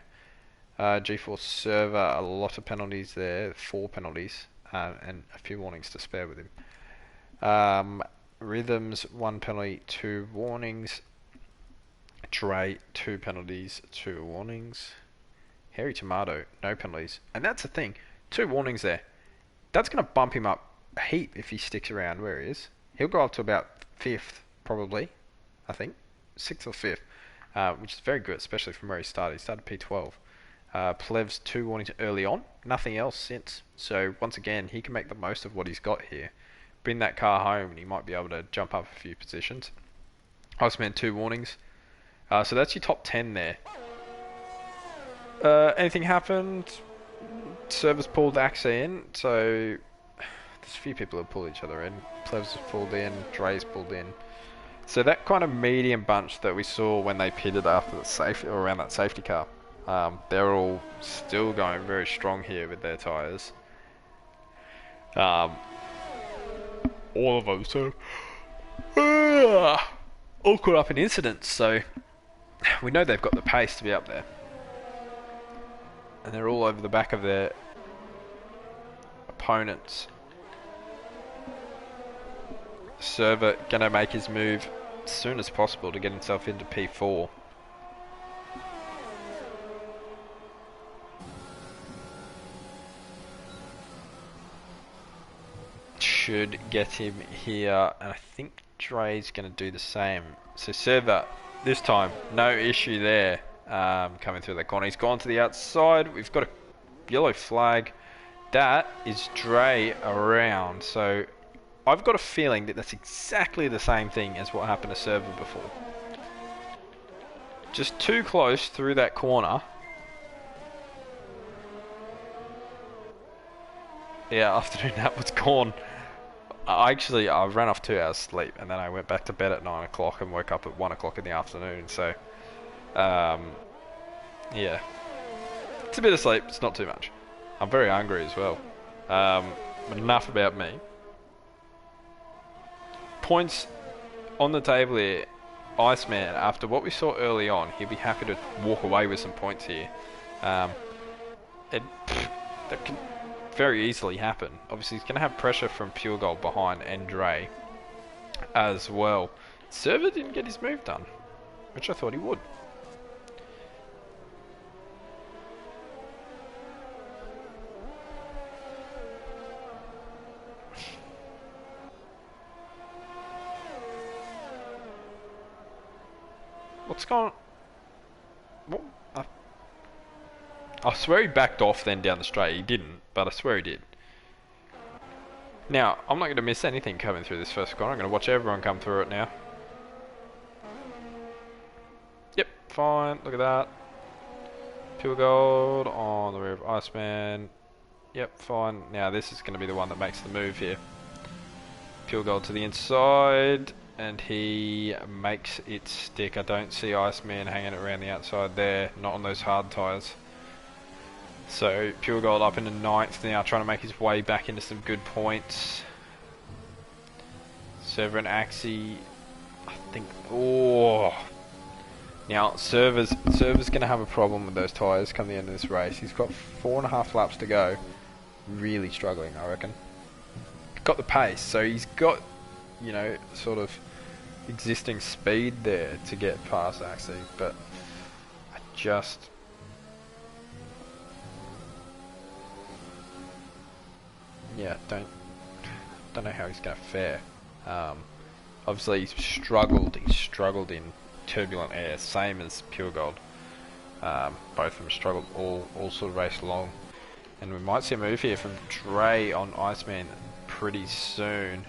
A: G4 Server, a lot of penalties there, 4 penalties, and a few warnings to spare with him. Rhythms, 1 penalty, 2 warnings. Dre, 2 penalties, 2 warnings. Harry Tomato, no penalties. And that's the thing, 2 warnings there. That's going to bump him up a heap if he sticks around where he is. He'll go up to about 5th, probably, I think. 6th or 5th, which is very good, especially from where he started. He started P12. Plev's 2 warnings early on, nothing else since. So, once again, he can make the most of what he's got here. Bring that car home and he might be able to jump up a few positions. Iceman, 2 warnings. So that's your top 10 there. Anything happened? Servers pulled Axie in, so there's a few people who pull each other in. Plevs has pulled in, Dre's pulled in. So that kind of medium bunch that we saw when they pitted after the safety, or around that safety car, they're all still going very strong here with their tyres. All of them, so... all caught up in incidents, so we know they've got the pace to be up there. And they're all over the back of their opponents. Server gonna make his move as soon as possible to get himself into P4. Should get him here, and I think Dre's gonna do the same. So Server, this time, no issue there. Coming through that corner, he's gone to the outside. We've got a yellow flag. That is Dre around. So I've got a feeling that that's exactly the same thing as what happened to Server before. Just too close through that corner. Yeah, afternoon nap was gone. I ran off 2 hours sleep, and then I went back to bed at 9 o'clock and woke up at 1 o'clock in the afternoon. So, yeah, it's a bit of sleep. It's not too much. I'm very hungry as well. But enough about me. Points on the table here. Iceman, after what we saw early on, he'll be happy to walk away with some points here. That can very easily happen. Obviously, he's going to have pressure from Pure Gold behind and Dre as well. Server didn't get his move done, which I thought he would. What's going on? What? I swear he backed off then down the straight. He didn't, but I swear he did. Now, I'm not going to miss anything coming through this first corner. I'm going to watch everyone come through it now. Yep, fine. Look at that. Pure Gold on the rear of Iceman. Yep, fine. Now this is going to be the one that makes the move here. Pure Gold to the inside, and he makes it stick. I don't see Iceman hanging around the outside there. Not on those hard tyres. So Pure Gold up into 9th now, trying to make his way back into some good points. Server and Axie, I think. Oh, now Server's going to have a problem with those tyres come the end of this race. He's got 4.5 laps to go. Really struggling, I reckon. Got the pace, so he's got, you know, sort of existing speed there to get past Axie, but I just. Yeah, don't know how he's going to fare. Obviously, he's struggled in turbulent air, same as Pure Gold. Both of them struggled all sort of race long. And we might see a move here from Dre on Iceman pretty soon.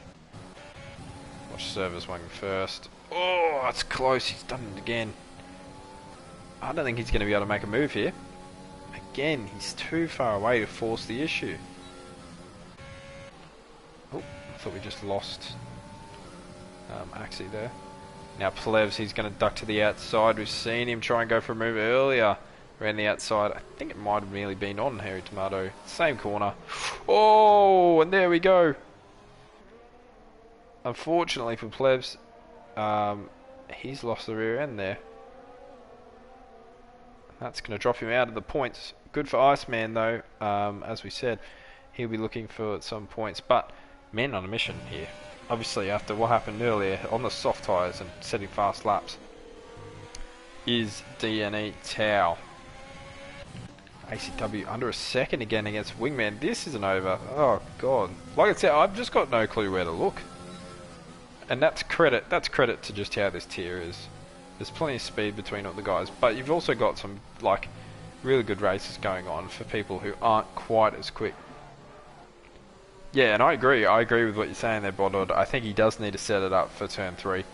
A: Watch Server's wing first. Oh, that's close. He's done it again. I don't think he's going to be able to make a move here. Again, he's too far away to force the issue. Oh, I thought we just lost Axie there. Now Plevs, he's going to duck to the outside. We've seen him try and go for a move earlier around the outside. I think it might have nearly been on Harry Tomato. Same corner. Oh, and there we go. Unfortunately for Plevs, he's lost the rear end there. That's going to drop him out of the points. Good for Iceman though. As we said, he'll be looking for some points. But men on a mission here. Obviously, after what happened earlier on the soft tyres and setting fast laps, is DNE Tau. ACW under a second again against Wingman. This isn't over. Oh god. Like I said, I've just got no clue where to look. And that's credit to just how this tier is. There's plenty of speed between all the guys, but you've also got some like really good races going on for people who aren't quite as quick. Yeah, and I agree with what you're saying there, Bodod. I think he does need to set it up for turn 3.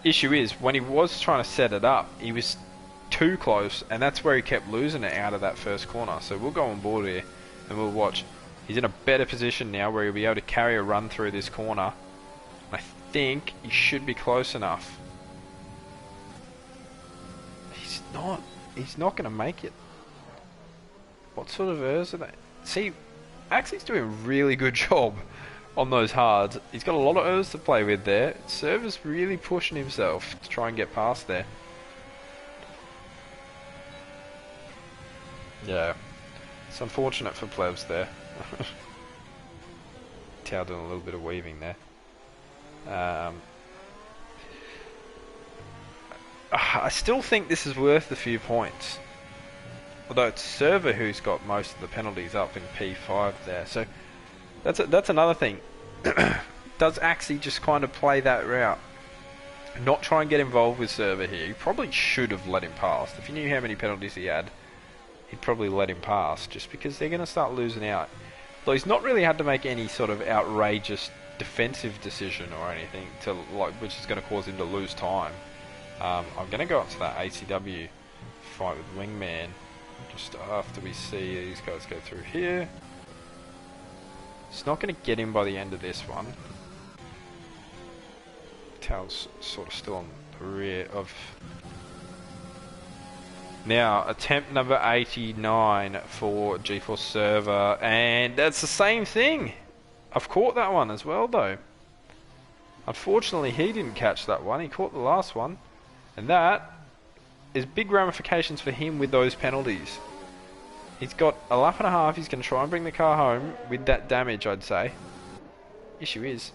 A: Issue is, when he was trying to set it up, he was too close, and that's where he kept losing it out of that first corner. So we'll go on board here, and we'll watch. He's in a better position now where he'll be able to carry a run through this corner. I think he should be close enough. He's not going to make it. What sort of errors are they? See, Axie's doing a really good job on those hards. He's got a lot of Earths to play with there. Server's really pushing himself to try and get past there. Yeah, it's unfortunate for plebs there. Tao doing a little bit of weaving there. I still think this is worth a few points. Although it's Server who's got most of the penalties up in P5 there. So that's another thing. Does Axie just kind of play that route? Not try and get involved with Server here. He probably should have let him pass. If he knew how many penalties he had, he'd probably let him pass, just because they're going to start losing out. Though he's not really had to make any sort of outrageous defensive decision or anything to which is going to cause him to lose time. I'm going to go up to that ACW fight with Wingman just after we see these guys go through here. It's not going to get him by the end of this one. Tail's sort of still on the rear of... Now, attempt number 89 for GeForce Server, and that's the same thing. I've caught that one as well, though. Unfortunately, he didn't catch that one. He caught the last one, and that is big ramifications for him with those penalties. He's got a lap and a half. He's going to try and bring the car home with that damage, I'd say. Issue is,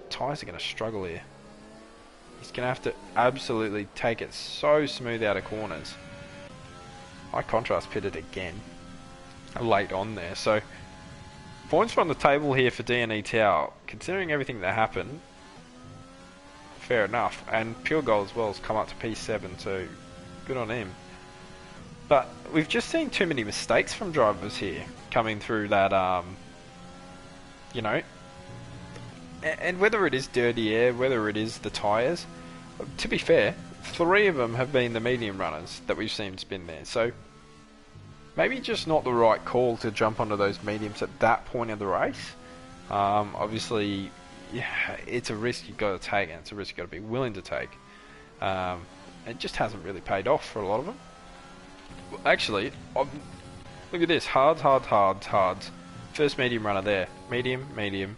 A: tyres are going to struggle here. He's going to have to absolutely take it so smooth out of corners. High contrast pitted again late on there, so points are on the table here for DNE Tao. Considering everything that happened, fair enough, and Pure Gold as well has come up to P7, so good on him. But we've just seen too many mistakes from drivers here coming through that, you know, and whether it is dirty air, whether it is the tyres, to be fair, 3 of them have been the medium runners that we've seen spin there, so maybe just not the right call to jump onto those mediums at that point of the race. Obviously, yeah, it's a risk you've got to take, and it's a risk you've got to be willing to take. It just hasn't really paid off for a lot of them. Actually, look at this, hards. First medium runner there, medium,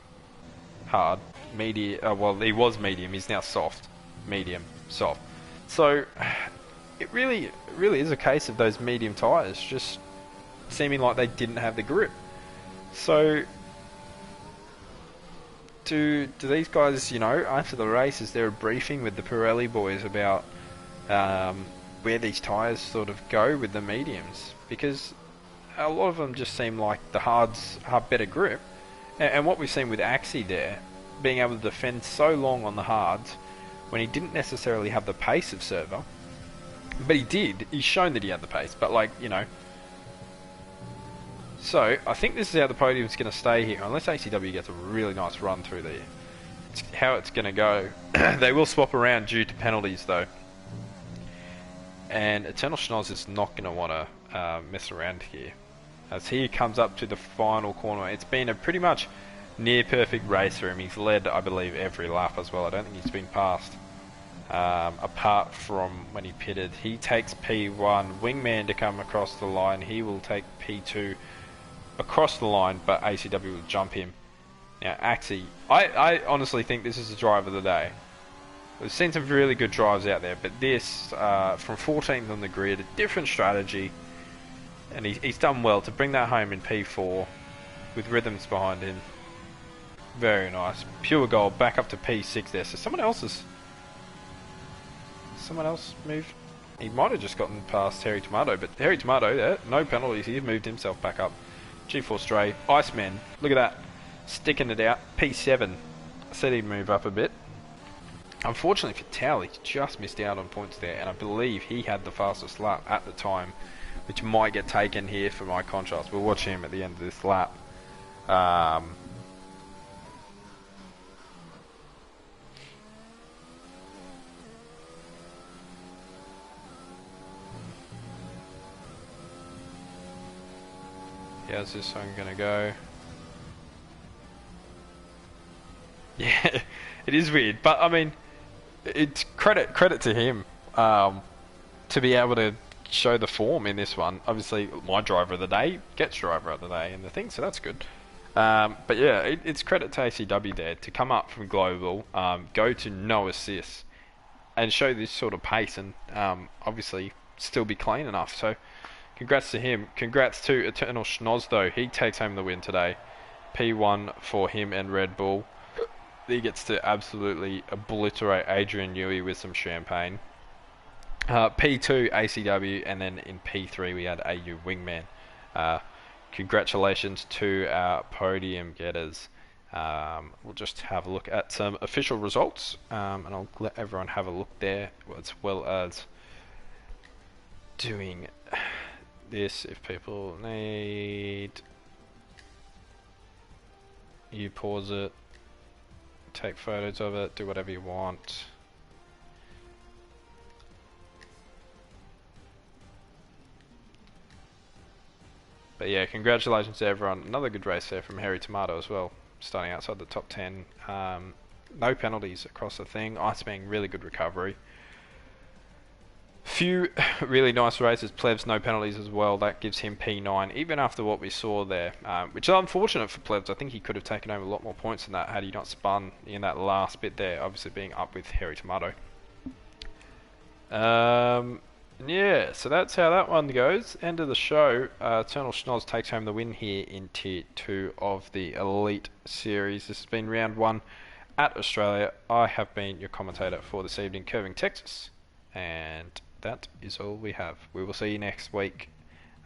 A: hard, medium, well he was medium, he's now soft, medium, soft. So, it really is a case of those medium tyres just seeming like they didn't have the grip. So, do these guys, you know, after the race, is there a briefing with the Pirelli boys about where these tyres sort of go with the mediums? Because a lot of them just seem like the hards have better grip. And what we've seen with Axie there, being able to defend so long on the hards, when he didn't necessarily have the pace of Server, but he did. He's shown that he had the pace, but like, you know. So, I think this is how the podium's going to stay here, unless ACW gets a really nice run through there. It's how it's going to go. They will swap around due to penalties, though. And Eternal Schnoz is not going to want to mess around here. As he comes up to the final corner, it's been a pretty much near perfect race for him. He's led, I believe, every lap as well. I don't think he's been passed. Apart from when he pitted. He takes P1, Wingman to come across the line. He will take P2 across the line, but ACW will jump him. Now, Axie, I honestly think this is the drive of the day. We've seen some really good drives out there, but this, from 14th on the grid, a different strategy, and he's done well to bring that home in P4 with rhythms behind him. Very nice. Pure Gold back up to P6 there, so someone else moved. He might have just gotten past Harry Tomato, but Harry Tomato there, no penalties, he's moved himself back up. G4 Stray, Iceman, look at that, sticking it out, P7. I said he'd move up a bit. Unfortunately for Tao, he just missed out on points there, and I believe he had the fastest lap at the time, which might get taken here for my contrast. We'll watch him at the end of this lap. How's this one gonna go? Yeah, it is weird, but I mean, it's credit to him to be able to show the form in this one. Obviously, my driver of the day gets driver of the day and the thing, so that's good. But yeah, it's credit to ACW there to come up from global, go to no assists, and show this sort of pace, and obviously still be clean enough. So congrats to him. Congrats to Eternal Schnoz though. He takes home the win today. P1 for him and Red Bull. He gets to absolutely obliterate Adrian Newey with some champagne. P2 ACW, and then in P3 we had AU Wingman. Congratulations to our podium getters. We'll just have a look at some official results, and I'll let everyone have a look there, as well as doing this if people need. You pause it, take photos of it, do whatever you want. But yeah, congratulations to everyone. Another good race there from Harry Tomato as well, starting outside the top 10. No penalties across the thing. Ice being really good recovery. Few really nice races. Plebs no penalties as well. That gives him P9, even after what we saw there, which is unfortunate for Plebs. I think he could have taken home a lot more points than that had he not spun in that last bit there, obviously being up with Harry Tomato. Yeah, so that's how that one goes. End of the show. Eternal Schnoz takes home the win here in Tier 2 of the Elite Series. This has been round 1 at Australia. I have been your commentator for this evening, Curving Texas. And that is all we have. We will see you next week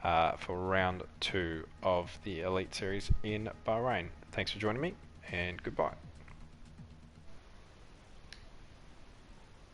A: for round 2 of the Elite Series in Bahrain. Thanks for joining me, and goodbye.